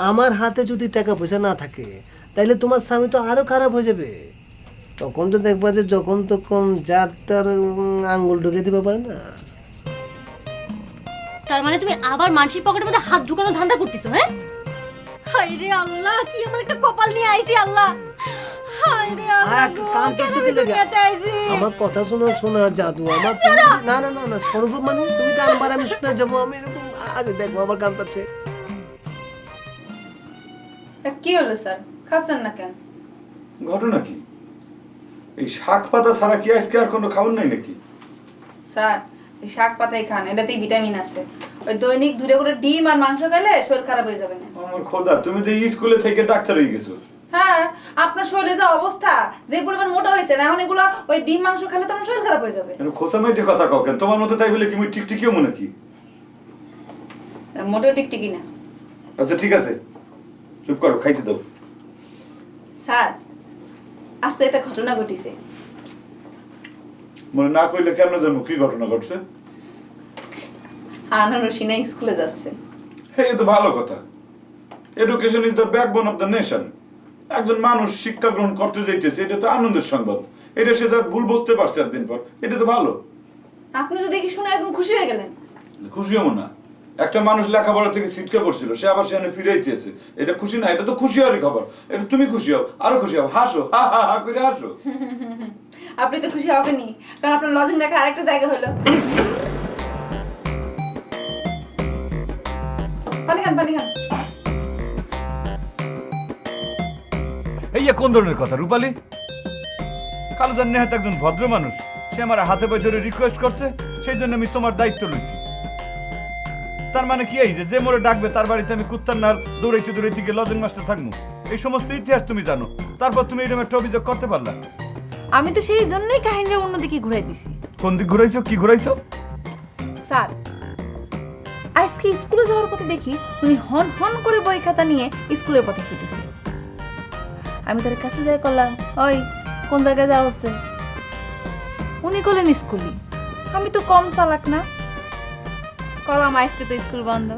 আমার হাতে যদি টাকা পয়সা না থাকে তাইলে তোমার স্বামী তো আরো খারাপ হয়ে যাবে। তখন তো দেখবা যে যখন তখন যার তার আঙ্গুল ঢুকে দিতে পারে না। তার মানে তুমি আবার মানসিক পকেটের মধ্যে হাত ঢুকানো ধান্দা করতেছো? হ্যাঁ হায় রে আল্লাহ, কি আমার একটা কপাল নিয়ে আইছি আল্লাহ। হায় রে আল্লাহ গো, কেন আমি দুনিয়াতে আইছি? আমার কথা শোনো, শোনা জাদু আমার। না না না না সর্ব মানে তুমি গান বার, আমি শুনে যাবো, আমি এরকম আগে দেখবো আমার গান পাচ্ছে। কি হলো স্যার, খাচ্ছেন না কেন? ঘটনা কি? এই শাক পাতা ছাড়া কি আজকে আর কোনো খাবার নাই নাকি? স্যার এই শাক পাতাই খান, এটাতেই ভিটামিন আছে। ওই দৈনিক 2টা করে ডিম আর মাংস খেলে শরীর খারাপ হয়ে যাবে না। আমার খোদা, তুমি তো স্কুলে থেকে ডাক্তার হয়ে গেছো। হ্যাঁ আপনার শরীরে যা অবস্থা, যে পরিমাণ মোটা হয়েছে, এখন এগুলো ওই ডিম মাংস খেলে তো আমার শরীর খারাপ হয়ে যাবে। খোসা মাইটে কথা কও কেন? তোমার মতো তাই বলে কি মুই টিকটিকিও মনে কি? মোটেও টিকটিকি না। আচ্ছা ঠিক আছে, চুপ করো, খাইতে দাও। স্যার আজকে একটা ঘটনা ঘটিছে। মনে না কইলে কেমন জানবো কি ঘটনা ঘটছে? আনন্দ রশিনা স্কুলে যাচ্ছে। এই তো ভালো কথা। Education is the backbone of the nation. একজন মানুষ শিক্ষা গ্রহণ করতে যাইতেছে, এটা তো আনন্দের সংবাদ। এটা সে তার ভুল বুঝতে পারছে একদিন পর, এটা তো ভালো। আপনি তো দেখি শুনে একদম খুশি হয়ে গেলেন। খুশি হবো না? একটা মানুষ লেখাপড়া থেকে ছিটকে পড়ছিল, সে আবার সেখানে ফিরাইতেছে, এটা খুশি না? এটা তো খুশি হওয়ারই খবর। এটা তুমি খুশি হও, আরো খুশি হও, হাসো, হা হা হা করে হাসো। আপনি তো খুশি হবেনই, কারণ আপনার লজিং লেখা আরেকটা জায়গা হলো। পানি খান, পানি খান। এই কোন ধরনের কথা রূপালী? কালুজান নেহাত একজন ভদ্র মানুষ, সে আমার হাতে পায়ে ধরে রিকোয়েস্ট করছে, সেই জন্য আমি তোমার দায়িত্ব লইছি। তার মানে কি এই যে মোরে ডাকবে তার বাড়িতে আমি কুত্তার নার দৌড়াইতে দৌড়াইতে গিয়ে লজেন মাস্টার থাকবো? এই সমস্ত ইতিহাস তুমি জানো, তারপর তুমি এরকম একটা অভিযোগ করতে পারলা? আমি তো সেই জন্যই কাহিনীর অন্যদিকে ঘুরাই দিছি। কোন দিক ঘুরাইছো? কি ঘুরাইছো? স্যার আজকে স্কুলে যাওয়ার পথে দেখি উনি হন হন করে বই খাতা নিয়ে স্কুলের পথে ছুটেছে। আমি তার কাছে যাই করলাম, ওই কোন জায়গায় যাওয়া হচ্ছে? উনি করলেন স্কুলে। আমি তো কম চালাক না, কলাম আজকে তো স্কুল বন্ধ,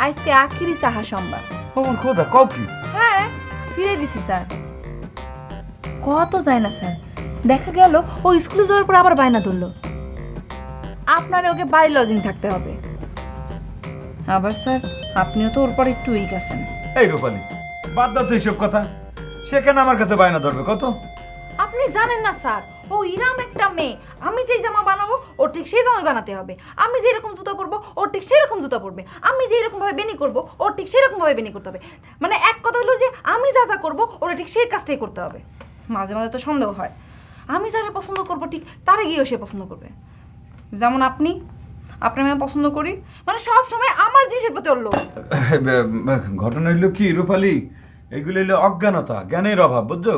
আজকে আখিরি সাহা সোমবার। আমার খোদা, কও কি? হ্যাঁ ফিরে দিছি স্যার। কত যায় না স্যার, দেখা গেল ও স্কুলে যাওয়ার পর আবার বায়না ধরলো আপনার ওকে বাড়ি লজিং থাকতে হবে। আবার স্যার আপনিও তো ওর পর একটু উইক আছেন। এই রূপালী, বাদ দাও তো এইসব কথা। সে কেন আমার কাছে বায়না ধরবে কত? আপনি জানেন না স্যার, ও ইরাম একটা মেয়ে। আমি যেই জামা বানাবো ওর ঠিক সেই জামাই বানাতে হবে। আমি যে এরকম জুতা পরবো ওর ঠিক সেই রকম জুতা পরবে। আমি যে এরকম ভাবে বেনি করবো ওর ঠিক সেই রকম ভাবে বেনি করতে হবে। মানে এক কথা হলো যে আমি যা যা করবো ওর ঠিক সেই কাজটাই করতে হবে। মাঝে মাঝে তো সন্দেহ হয়, আমি যারে পছন্দ করবো ঠিক তারে গিয়েও সে পছন্দ করবে। যেমন আপনি, আপনার আমি পছন্দ করি, মানে সব সময় আমার জিনিসের প্রতি ওর লোভ। ঘটনা হইলো কি রূপালী, এইগুলো হইলো অজ্ঞানতা, জ্ঞানের অভাব, বুঝছো?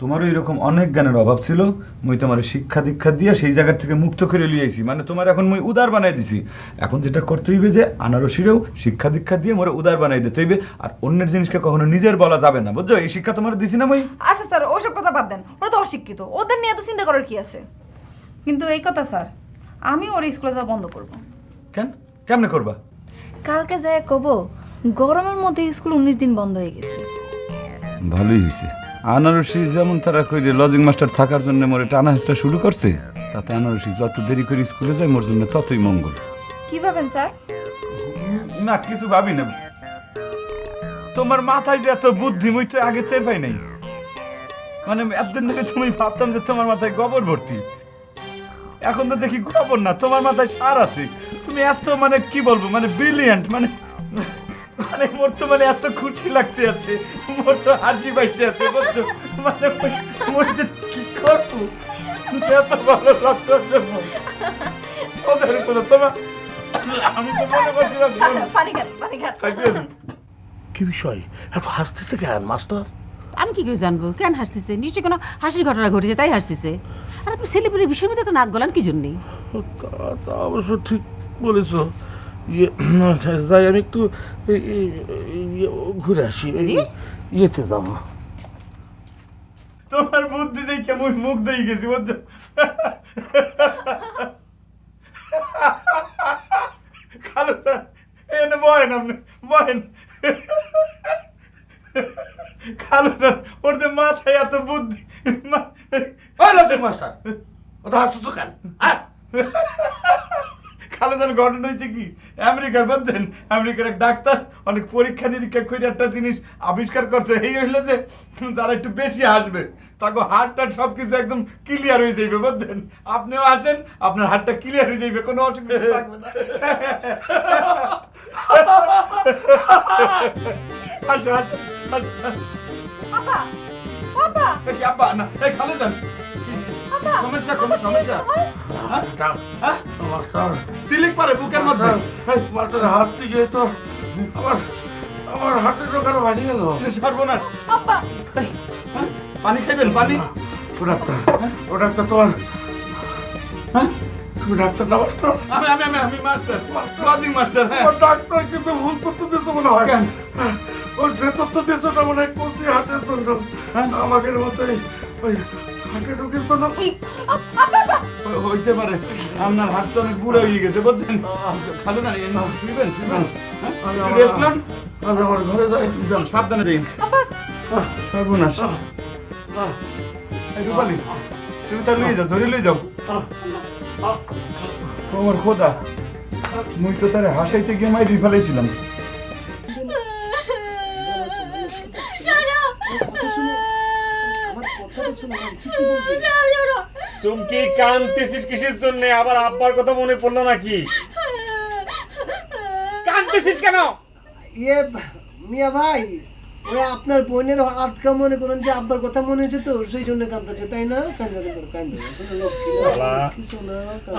তোমারও এরকম অনেক জ্ঞানের অভাব ছিল, মুই তোমার শিক্ষা দীক্ষা দিয়ে সেই জায়গা থেকে মুক্ত করে লিয়েছি, মানে তোমার এখন মুই উদার বানাই দিছি। এখন যেটা করতে হইবে যে আনারসিরেও শিক্ষা দীক্ষা দিয়ে মোরে উদার বানাই দিতে হইবে, আর অন্যের জিনিসকে কখনো নিজের বলা যাবে না, বুঝছো? এই শিক্ষা তোমার দিছি না মুই। আচ্ছা স্যার, ওসব কথা বাদ দেন, ওরা তো অশিক্ষিত, ওদের নিয়ে এত চিন্তা করার কি আছে? কিন্তু এই কথা স্যার, আমি ওর স্কুলে যাওয়া বন্ধ করব। কেন? কেমনে করবা? কালকে যায় কব গরমের মধ্যে স্কুল 19 দিন বন্ধ হয়ে গেছে। ভালোই হয়েছে। আনারসি যেমন তারা কইরে লজিং মাস্টার থাকার জন্য মোরে টানা হেঁচড়া শুরু করছে, তাতে আনারসি যত দেরি করে স্কুলে যায় মোর জন্য ততই মঙ্গল। কি ভাবেন স্যার? না কিছু ভাবি না, তোমার মাথায় যে এত বুদ্ধি মুই তো আগে টের পাই নাই। মানে এতদিন ধরে তুমি ভাবতাম যে তোমার মাথায় গোবর ভর্তি, এখন তো দেখি গোবর না, তোমার মাথায় সার আছে। তুমি এত মানে কি বলবো, মানে ব্রিলিয়ান্ট, মানে মানে মোর তো মানে এত খুশি লাগতে আছে, মোর তো হাসি পাইতে আছে, বুঝছো? মানে মোর যে কি করবো, এত ভালো লাগতেছে মোর। ওদের কথা তোমার, আমি তো মনে করছিলাম পানি খান, পানি খান। কি বিষয় এত হাসতেছে কেন মাস্টার? আমি কি করে জানবো কেন হাসতেছে? নিশ্চয়ই কোনো হাসির ঘটনা ঘটেছে তাই হাসতেছে। আর আপনি ছেলেপুলের বিষয়ের মধ্যে তো নাক গলান কি জন্যে? তা অবশ্য ঠিক বলেছ। ইয়ে যাই, আমি একটু ঘুরে আসি, ইয়েতে যাবো। তোমার বুদ্ধি দেখে মুই মুখ দিয়ে গেছি, বুঝছো? খালো স্যার এনে বয়েন, আপনি বয়েন। খালো স্যার ওর যে মাথায় এত বুদ্ধি। মাস্টার ওটা হাসতেছো কেন? খালো স্যার ঘটনা হয়েছে কি, আমেরিকার বুঝছেন, আমেরিকার এক ডাক্তার অনেক পরীক্ষা নিরীক্ষা করে একটা জিনিস আবিষ্কার করছে, এই হইলো যে যারা একটু বেশি হাসবে তাকে হার্ট টাট সবকিছু একদম ক্লিয়ার হয়ে যাইবে, বুঝছেন? আপনিও আসেন, আপনার হার্টটা ক্লিয়ার হয়ে যাইবে, কোনো অসুবিধা থাকবে না। আসো আসো আপা, আপা, কি আব্বা না, এই খালো যান, সমস্যা কোনো সমস্যা? মাস্টার সিলিং পারে বুকের মধ্যে, মাস্টার হাসতে গিয়ে তো আমার আমার হাতের ঢোকানো বাড়ি গেল। সর্বনাশ। আপা। পানি খাইবেন? পানি? ও ডাক্তার, ও ডাক্তার তোমার, তুমি ডাক্তার না মাস্টার? আমি আমি আমি আমি মাস্টার, লজিং মাস্টার। হ্যাঁ ডাক্তার কিন্তু ভুল করতে দিয়েছো মনে হয়। ওর যে তথ্য দিয়েছো না মনে হয় কচি হাটের জন্য, আমাকে মতোই ওই হাটে ঢুকিস না। হইতে পারে, আপনার হাত তো অনেক বুড়ো হয়ে গেছে, বুঝছেন? খালো না, শুইবেন শুইবেন, রেস্ট নেন। আমি আমার ঘরে যাই। যান, সাবধানে যাই। সর্বনাশ। এই রূপালী, তুমি তা লই যাও, ধরে লই যাও। তোমার খোদা, মুই তো তারে হাসাইতে গিয়ে মাইরি ফেলাইছিলাম। চুমকি কাঁদতেছিস কিসের জন্য? আবার আব্বার কথা মনে পড়লো নাকি? কাঁদতেছিস কেন? ইয়ে মিয়া ভাই, ওই আপনার বোনের আটকা মনে করেন যে আব্বার কথা মনে হয়েছে তো সেই জন্য কাঁদতেছে, তাই না?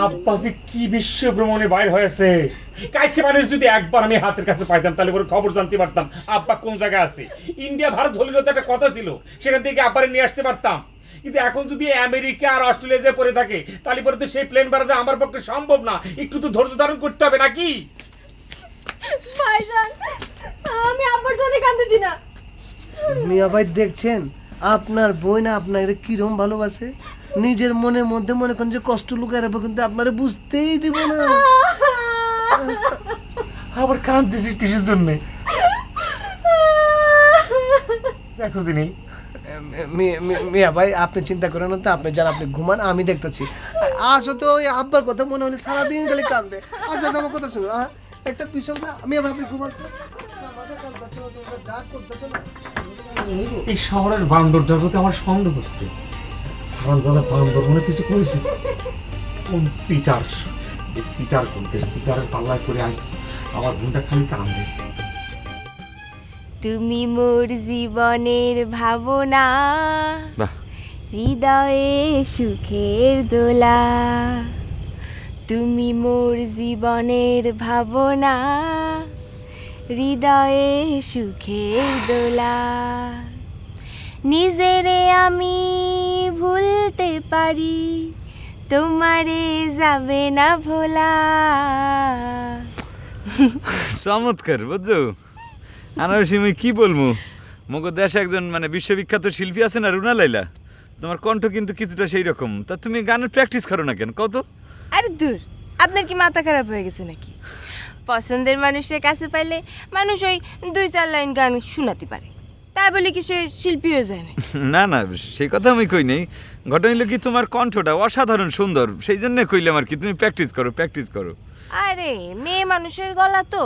আব্বা যে কি বিশ্ব ভ্রমণে বাইর হয়েছে, কাইছে মানুষ যদি একবার আমি হাতের কাছে পাইতাম তাহলে পরে খবর জানতে পারতাম আব্বা কোন জায়গায় আছে। ইন্ডিয়া ভারত হলিল তো একটা কথা ছিল, সেখান থেকে আব্বারে নিয়ে আসতে পারতাম। কিন্তু এখন যদি আমেরিকা আর অস্ট্রেলিয়া যে পড়ে থাকে তাহলে পরে তো সেই প্লেন ভাড়াতে আমার পক্ষে সম্ভব না। একটু তো ধৈর্য ধারণ করতে হবে নাকি? ভাইজান, আমি আব্বার জন্য কাঁদতেছি না। মিয়া ভাই দেখছেন আপনার বোন আপনার কিরম ভালোবাসে, নিজের মনের মধ্যে মনে করেন যে কষ্ট লুকায় রাখবো, কিন্তু আপনারা বুঝতেই দিব না। আবার কাঁদতেছিস কিসের জন্য? দেখো দিনি মিয়া ভাই আপনি চিন্তা করেন না তো, আপনি যান, আপনি ঘুমান, আমি দেখতেছি। আসো তো ওই আব্বার কথা মনে হলে সারাদিন খালি কান্দে। আচ্ছা আমার কথা শুনো, একটা বিষয় মিয়া ভাই আপনি ঘুমান। এই শহরের বান্দরটার প্রতি আমার সন্দেহ হচ্ছে। আমার যারা বান্দর মনে কিছু করেছে, কোন সিটার, এই সিটার কোনতে সিটারের পাল্লায় করে আসছে, আমার বোনটা খালি কান্দে। তুমি মোর জীবনের ভাবনা, হৃদয়ে সুখের দোলা। তুমি মোর জীবনের ভাবনা, হৃদয়ে সুখের দোলা, নিজেরে আমি ভুলতে পারি, তোমারে যাবে না ভোলা। চমৎকার বুঝছো আনারসি, আমি কি বলবো, মগো দেশে একজন মানে বিশ্ববিখ্যাত শিল্পী আছে না, রুনা লাইলা, তোমার কণ্ঠ কিন্তু কিছুটা সেই রকম। তা তুমি গানের প্র্যাকটিস করো না কেন কত? আরে দূর, আপনার কি মাথা খারাপ হয়ে গেছে নাকি? পছন্দের মানুষের কাছে পাইলে মানুষ ওই 2-4 লাইন গান শোনাতে পারে, তাই বলে কি সে শিল্পী হয়ে যায় না? না না, সেই কথা আমি কই নাই। ঘটনা হলো কি, তোমার কণ্ঠটা অসাধারণ সুন্দর, সেই জন্য কইলাম আর কি, তুমি প্র্যাকটিস করো প্র্যাকটিস করো। আরে মেয়ে মানুষের গলা তো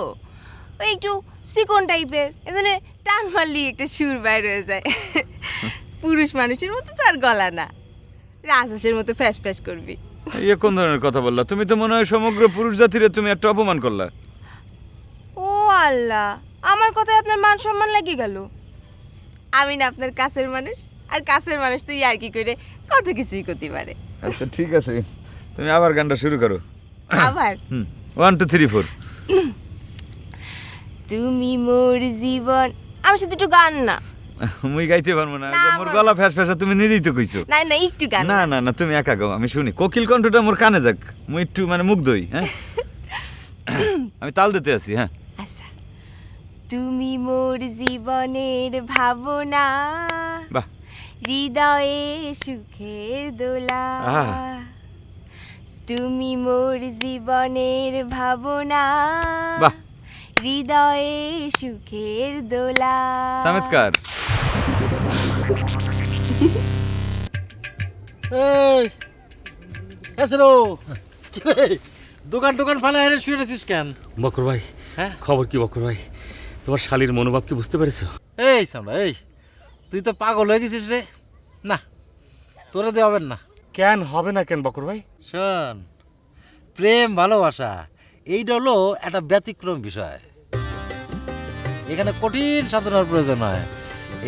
ওই একটু চিকন টাইপের, এজন্য টান মারলি একটা সুর বাইর হয়ে যায়। পুরুষ মানুষের মতো তো আর গলা না, রাজহাঁসের মতো ফ্যাস ফ্যাস করবি। এই কোন ধরনের কথা বললা তুমি? তো মনে হয় সমগ্র পুরুষ জাতিরে তুমি একটা অপমান করলা। ও আল্লাহ, আমার কথায় আপনার মান সম্মান লাগিয়ে গেল। আমি না আপনার কাছের মানুষ, আর কাছের মানুষ তো আর কি করে কত কিছুই করতে পারে। আচ্ছা ঠিক আছে, তুমি আবার গানটা শুরু করো। আবার 1 2 3 4। তুমি মোর জীবন, আমার সাথে একটু গান না। মুই গাইতে পারবো না, না, মোর গলা ফ্যাস ফ্যাসা, তুমি নিজেই তো কইছো। না না, একটু গান। না না না, তুমি একা গাও, আমি শুনি। কোকিল কণ্ঠটা মোর কানে যাক, মুই একটু মানে মুগ্ধ হই। হ্যাঁ আমি তাল দিতে আছি। হ্যাঁ আচ্ছা। তুমি মোর জীবনের ভাবনা, বাহ, হৃদয়ে সুখের দোলা। আহা। তুমি মোর জীবনের ভাবনা, বাহ, হৃদয়ে সুখের দোলা। চমৎকার। এই এসলো কি রে, দোকান টোকান ফালে আরে শুয়ে রেছিস কেন? বকর ভাই, হ্যাঁ খবর কি বকর ভাই? তোমার শালীর মনোভাব কি বুঝতে পেরেছো? এই সামলা, এই তুই তো পাগল হয়ে গেছিস রে। না, তোরে দিয়ে হবে না। কেন হবে না কেন বকর ভাই? শোন, প্রেম ভালোবাসা এইটা হলো একটা ব্যতিক্রম বিষয়, এখানে কঠিন সাধনার প্রয়োজন হয়।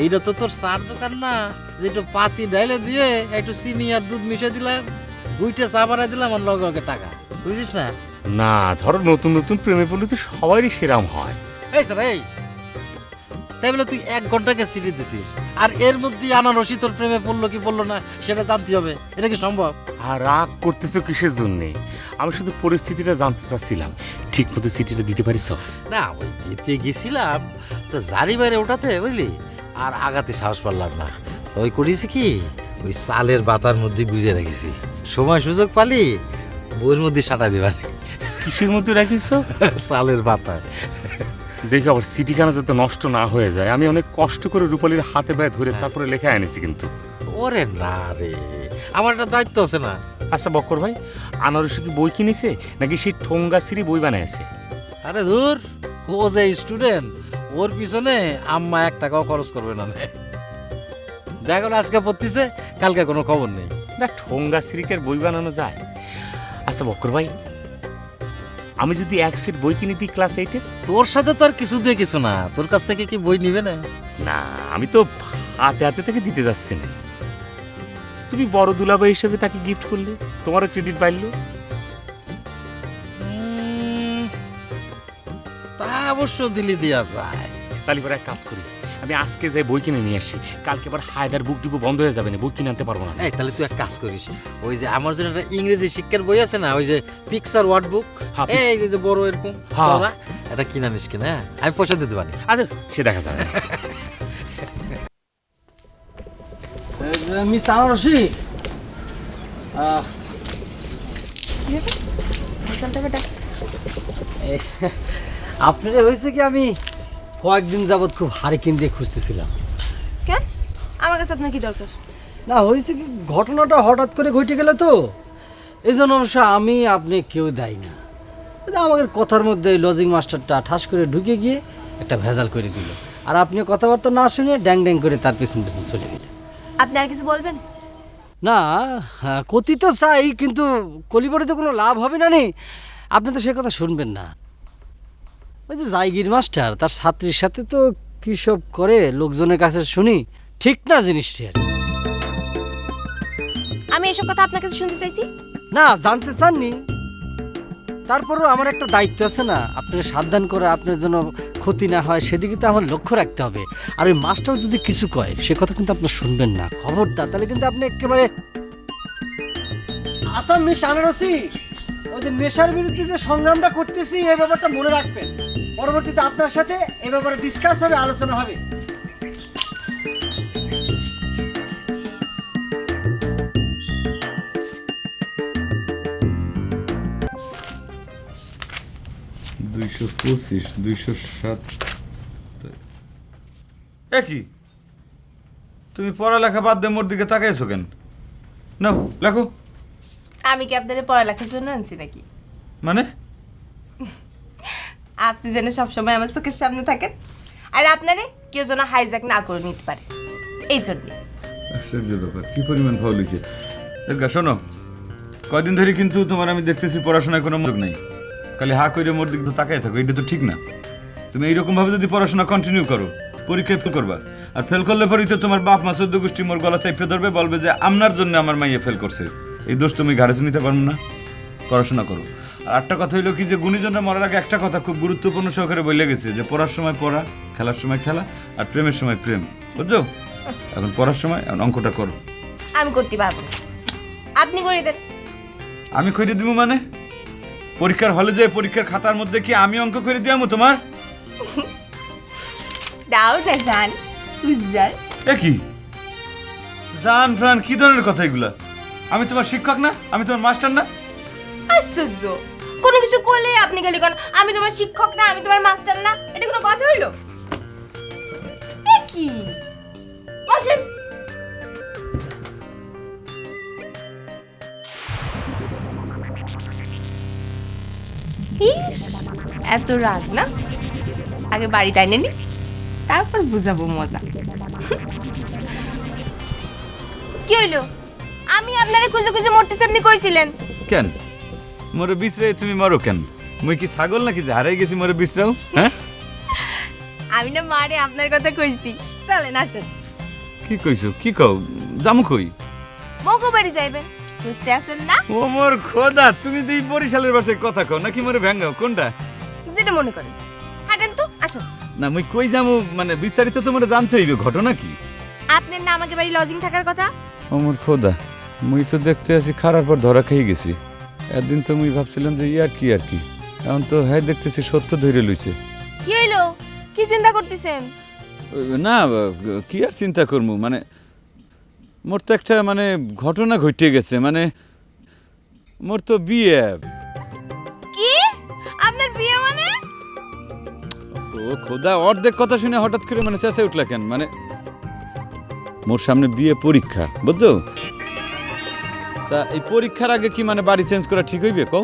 এইটা তো তোর চার দোকান না, যে একটু পাতি ডাইলে দিয়ে একটু চিনি আর দুধ মিশিয়ে দিলাম, 2টা চা বানাই দিলাম, আর লগে লগে টাকা, বুঝিস না? না, ধরো নতুন নতুন প্রেমে পড়লে তো সবারই সেরাম হয়। এই স্যার, এই তাই বলে তুই 1 ঘন্টাকে চিঠি দিছিস, আর এর মধ্যে আনারসি তোর প্রেমে পড়লো কি পড়লো না সেটা জানতে হবে, এটা কি সম্ভব? আর রাগ করতেছো কিসের জন্যে? আমি শুধু পরিস্থিতিটা জানতে চাচ্ছিলাম, ঠিক মতো চিঠিটা দিতে পারিস? না, ওই দিতে গেছিলাম তো জারি বাইরে ওঠাতে, বুঝলি, আর আগাতে সাহস পারলাম না। ওই করেছি কি, ওই চালের বাতার মধ্যে গুজে রেখেছি, সময় সুযোগ পালি বইয়ের মধ্যে সাঁটা দিবার। কিসের মধ্যে রাখিস? চালের বাতা। দেখি আবার সিটিখানা যাতে নষ্ট না হয়ে যায়। আমি অনেক কষ্ট করে রূপালীর হাতে ব্যয় ধরে তারপরে লেখা এনেছি কিন্তু। ওরে না রে, আমার একটা দায়িত্ব আছে না। আচ্ছা বক্কর ভাই, আনারসি কি বই কিনেছে নাকি সেই ঠোঙ্গা সিঁড়ি বই বানাইছে? আরে ধুর, ও যে স্টুডেন্ট, ওর পিছনে আম্মা 1 টাকাও খরচ করবে না। দেখো না, আজকে পড়তিছে, কালকে কোনো খবর নেই। না, ঠোঙ্গা সিঁড়িকে বই বানানো যায়? আচ্ছা বক্কর ভাই, আমি যদি 1 সেট বই কিনে দিই ক্লাস 8-এর? তোর সাথে তো আর কিছু দিয়ে কিছু না, তোর কাছ থেকে কি বই নিবে না? না, আমি তো হাতে হাতে থেকে দিতে যাচ্ছি না। তুমি বড় দুলাভাই হিসেবে তাকে গিফট করলে, তোমারও ক্রেডিট বাড়লো। তা অবশ্য দিলি দিয়া যায়। তাহলে পরে এক কাজ করি, আমি আজকে যাই বই কিনে নিয়ে আসি, কালকে আবার হায়দার বুক ডিপো বন্ধ হয়ে যাবে না, বই কিনে আনতে পারবো না। এই তাহলে তুই এক কাজ করিস, ওই যে আমার জন্য একটা ইংরেজি শিক্ষার বই আছে না, ওই যে পিকচার ওয়ার্ড বুক, হ্যাঁ, এই যে বড় এরকম হ্যাঁ। চওড়া, এটা কিনা নিস কিনা, আমি পয়সা দিতে পারি। আরে সে দেখা যাবে। মিস আনারসি, আপনারা হয়েছে কি, আমি কয়েকদিন যাবৎ খুব হারিকেন দিয়ে খুঁজতেছিলাম। কেন? আমার কাছে আপনার কি দরকার? না, হয়েছে কি, ঘটনাটা হঠাৎ করে ঘটে গেলে তো, এই জন্য অবশ্য আমি আপনি কেউ দায়ী না। আমাদের কথার মধ্যে লজিং মাস্টারটা ঠাস করে ঢুকে গিয়ে একটা ভেজাল করে দিল, আর আপনি কথাবার্তা না শুনে ড্যাং ড্যাং করে তার পেছন পেছন চলে গেলেন। আপনি আর কিছু বলবেন? না, কতি তো চাই, কিন্তু কলিবরে তো কোনো লাভ হবে না নি, আপনি তো সে কথা শুনবেন না। ওই যে জায়গির মাস্টার তার ছাত্রীর সাথে তো কী সব করে লোকজনের কাছে শুনি, ঠিক না জিনিসটি। আর আমি এসব কথা আপনার কাছে শুনতে চাইছি না, জানতে চাননি, তারপরেও আমার একটা দায়িত্ব আছে না, আপনাকে সাবধান করে আপনার জন্য ক্ষতি না হয় সেদিকে তো আমার লক্ষ্য রাখতে হবে। আর ওই মাস্টার যদি কিছু কয় সে কথা কিন্তু আপনি শুনবেন না, খবরদার। তাহলে কিন্তু আপনি একেবারে আসাম মিস আনারসি ওই যে নেশার বিরুদ্ধে যে সংগ্রামটা করতেছি এই ব্যাপারটা মনে রাখবেন। পরবর্তীতে আপনার সাথে এ ব্যাপারে ডিসকাস হবে, আলোচনা হবে। কি তুমি পড়ালেখা বাদ দিয়ে মোর দিকে তাকাইছো কেন? নাও লেখো। আমি কি আপনাদের পড়ালেখার জন্য আনছি নাকি? মানে আপনি যেন সবসময় আমার চোখের সামনে থাকেন আর আপনারে কেউ যেন হাইজ্যাক না করে নিতে পারে, এই জন্য। আশ্চর্য ব্যাপার, কি পরিমাণ ফাউল হয়েছে। শোনো, কয়দিন ধরে কিন্তু তোমার আমি দেখতেছি পড়াশোনায় কোনো মনোযোগ নেই, খালি হা করে মোর দিকে তাকাই থাকো। এটা তো ঠিক না। তুমি এইরকম ভাবে যদি পড়াশোনা কন্টিনিউ করো, পরীক্ষায় ফেল করবা, আর ফেল করলে পরেই তো তোমার বাপ মা 14 গোষ্ঠী মোর গলা চাইপে ধরবে, বলবে যে আপনার জন্য আমার মাইয়া ফেল করছে। এই দোষ তুমি ঘাড়ে নিতে পারবো না। পড়াশোনা করো। আর একটা কথা হইলো কি যে গুণীজনরা মরার আগে একটা কথা খুব গুরুত্বপূর্ণ সহকারে বলে গেছে যে পড়ার সময় পড়া, খেলার সময় খেলা, আর প্রেমের সময় প্রেম। বুঝছো? এখন পড়ার সময় এখন অঙ্কটা করো। আমি করতে পারবো না, আপনি করে দেন। আমি করে দিব মানে? পরীক্ষার হলে যে পরীক্ষার খাতার মধ্যে কি আমি অঙ্ক করে দিয়ামু তোমার? দাও না জান উজ্জ্বল। এ কি জান প্রাণ, কি ধরনের কথা এগুলা? আমি তোমার শিক্ষক না? আমি তোমার মাস্টার না? আশ্চর্য, কোনো কিছু করলে আপনি খালি কোন আমি তোমার শিক্ষক না, আমি তোমার মাস্টার না, এটা কোনো কথা হইলো? এ কি বসেন। ইস, এত রাগ না? আগে বাড়িতে আইনে নি, তারপর বুঝাবো মজা। কি হইলো? আমি আপনারে খুঁজে খুঁজে মরতেছি, আপনি কইছিলেন কেন মোরে বিছরে তুমি মরো কেন? মুই কি ছাগল নাকি যে হারাই গেছি মোরে বিছরাও? হ্যাঁ, আমি না মারে আপনার কথা কইছি। চলেন আসেন। কি কইছো? কি কও? জামু কই? মগো বাড়ি যাইবেন, বুঝতে আছেন না? ও মোর খোদা, তুমি তো এই বরিশালের ভাষায় কথা কও নাকি মোরে ভেঙ্গাও? কোনটা? যেটা মনে করেন। হাঁটেন তো, আসেন। না মুই কই যামু মানে বিস্তারিত তোমারে জানতে হইবে। ঘটনা কি? আপনার না আমাকে বাড়ি লজিং থাকার কথা? ও মোর খোদা, মুই তো দেখতে আছি খারাপ পর ধরা খেয়ে গেছি। একদিন তো মুই ভাবছিলাম যে আর কি এখন তো হ্যাঁ দেখতেছি সত্য ধরে লইছে। কি হইলো? কি চিন্তা করতেছেন? না কি আর চিন্তা করবো, মানে মোর তো একটা মানে ঘটনা ঘটে গেছে। মানে মোর তো বিয়ে। কি? আপনার বিয়ে মানে? ও খোদা, অর্ধেক কথা শুনে হঠাৎ করে মানে চেঁচে উঠলা কেন? মানে মোর সামনে বিয়ে পরীক্ষা, বুঝছো? তা এই পরীক্ষার আগে কি মানে বাড়ি চেঞ্জ করা ঠিক হইবে কও?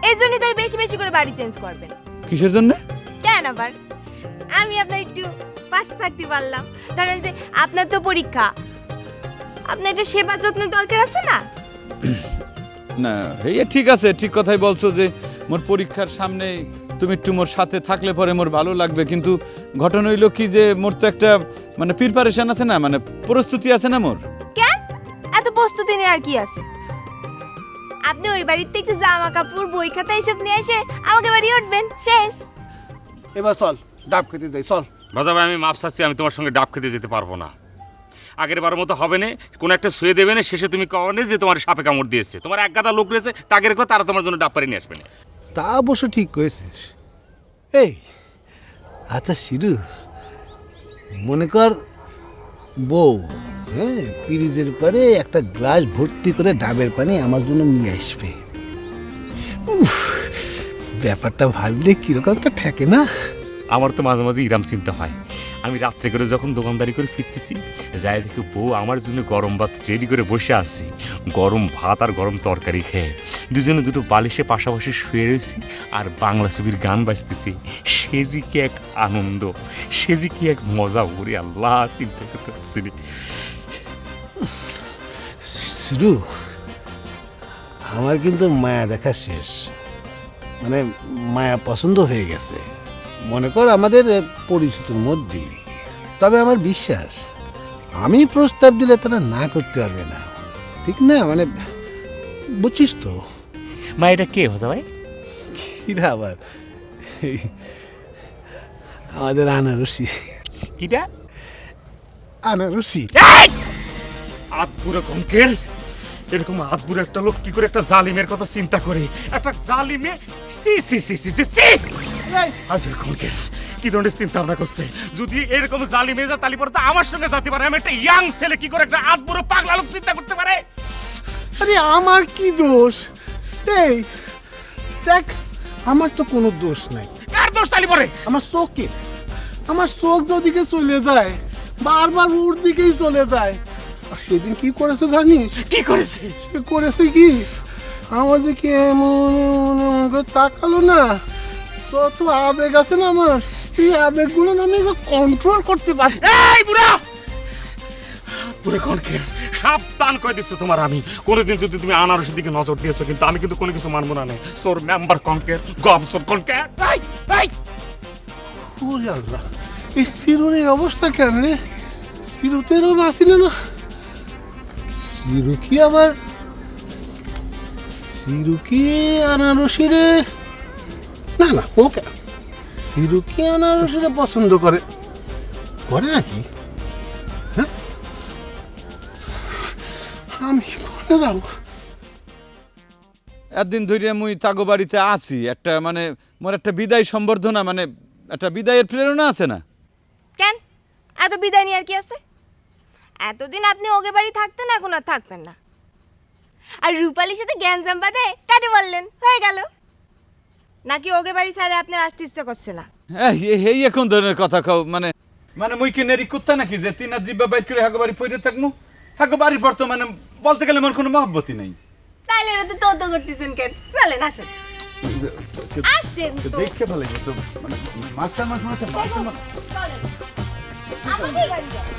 এই জন্যই তো বেশি বেশি করে বাড়ি চেঞ্জ করবেন। কিসের জন্য? কেন আবার? আমি আপনার একটু পাশে থাকতে পারলাম। ধরেন যে আপনার তো পরীক্ষা, আপনার একটা সেবা যত্নের দরকার আছে না? না এই ঠিক আছে, ঠিক কথাই বলছো যে মোর পরীক্ষার সামনে তুমি একটু মোর সাথে থাকলে পরে মোর ভালো লাগবে। কিন্তু ঘটনা হইলো কি যে মোর তো একটা মানে প্রিপারেশন আছে না, মানে প্রস্তুতি আছে না মোর। কেন এত প্রস্তুতি নিয়ে আর কি আছে? আপনি ওই বাড়িতে একটু জামা কাপড় বই খাতা এইসব নিয়ে এসে আমাকে বাড়ি উঠবেন, শেষ। এবার চল ডাব খেতে যাই, চল। বাজা ভাই, আমি মাপ চাচ্ছি, আমি তোমার সঙ্গে ডাব খেতে যেতে পারবো না। আগের বারের মতো হবে না, কোনো একটা শুয়ে দেবে না, শেষে তুমি কও না যে তোমার সাপে কামড় দিয়েছে। তোমার এক গাদা লোক রয়েছে, তাগের কথা তারা তোমার জন্য ডাব পারি নিয়ে আসবে না। তা অবশ্য ঠিক করেছিস। এই আচ্ছা শিরু, মনে কর বউ হ্যাঁ ফ্রিজের পরে একটা গ্লাস ভর্তি করে ডাবের পানি আমার জন্য নিয়ে আসবে। উফ, ব্যাপারটা ভাবলে কিরকম একটা ঠেকে না? আমার তো মাঝে মাঝে ইরাম চিন্তা হয়। আমি রাত্রে করে যখন দোকানদারি করে ফিরতেছি, যাই দেখি বউ আমার জন্য গরম ভাত রেডি করে বসে আসছি। গরম ভাত আর গরম তরকারি খেয়ে দুজনে দুটো বালিশে পাশাপাশি শুয়ে রয়েছি আর বাংলা ছবির গান বাজতেছি। সে যে কি এক আনন্দ, সে যে কি এক মজা। ওরে আল্লাহ, চিন্তা করতে পারছি না। শিরু, আমার কিন্তু মায়া দেখা শেষ, মানে মায়া পছন্দ হয়ে গেছে। মনে কর আমাদের পরিচিতির মধ্যেই। তবে আমার বিশ্বাস আমি প্রস্তাব দিলে তারা না করতে পারবে না, ঠিক না? মানে বুঝছিস তো? মা এটা কে হজা ভাই? কিরা আবার আমাদের আনারসি। কিটা? আনারসি। আদবুড়ো কঙ্কেল, এরকম আদবুড়ো একটা লোক কি করে একটা জালিমের কথা চিন্তা করে? একটা জালিমে সি সি সি সি সি সি আজকে কঙ্কেল কি ধরনের চিন্তা ভাবনা করছে? যদি এরকম জালিমে যা তালি পরে তো আমার সঙ্গে যেতে পারে। আমি একটা ইয়াং ছেলে কি করে একটা আদবুড়ো পাগলা লোক চিন্তা করতে পারে? আরে আমার কি দোষ? এই দেখ, আমার তো কোনো দোষ নাই। কার দোষ তালি পরে? আমার চোখে, আমার চোখ যেদিকে চলে যায় বারবার ওর দিকেই চলে যায়। আর সেদিন কি করেছে জানিস? কি করেছে? সে করেছে কি, আমাদেরকে এমন এমন এমন করে তাকালো না, তত আবেগ আছে না আমার, এই আবেগগুলো না আমি কন্ট্রোল করতে পারি। এই বুড়া পুরো কনকের সাবধান করে দিচ্ছ তোমার। আমি কোনোদিন যদি তুমি আনারসের দিকে নজর দিয়েছো কিন্তু আমি কিন্তু কোনো কিছু মানবো না। সোর মেম্বার কনকের গম সোর কনকের। ওরে আল্লাহ, এই সিরুর এই অবস্থা কেন রে? সিরুতেরও আসিল না। সিরু কি আবার, সিরু কি আনারসি রে? না না, ওকে সিরু কি আনারসি রে পছন্দ করে? করে নাকি? হ্যাঁ, আমি করে যাবো। একদিন ধরে মুই তাগো বাড়িতে আছি, একটা মানে মোর একটা বিদায় সম্বর্ধনা, মানে একটা বিদায়ের প্রেরণা আছে না? কেন এত বিদায় নিয়ে আর কি আছে? এতদিন আপনি ওকে বাড়ি থাকতেন, এখন আর থাকবেন না। আর রূপালীর সাথে গ্যাঞ্জাম বাঁধে কাটে বললেন, হয়ে গেল নাকি? ওকে বাড়ি ছাড়ে আপনার আসতে ইচ্ছে করছে না? এই এখন ধরনের কথা কও, মানে মানে মুই কি নেরি কুত্তা নাকি যে তিন আর জিব্বা বাইর করে হাগো বাড়ি পড়ে থাকবো? হাগো বাড়ির পর তো মানে বলতে গেলে মোর কোনো মহব্বতই নাই। তাইলে এটা তো করতেছেন কেন? চলেন আসেন, আসেন তো। দেখে ভালো তো, মানে মাস্টার মাস চলেন আমাদের গাড়ি যাবে।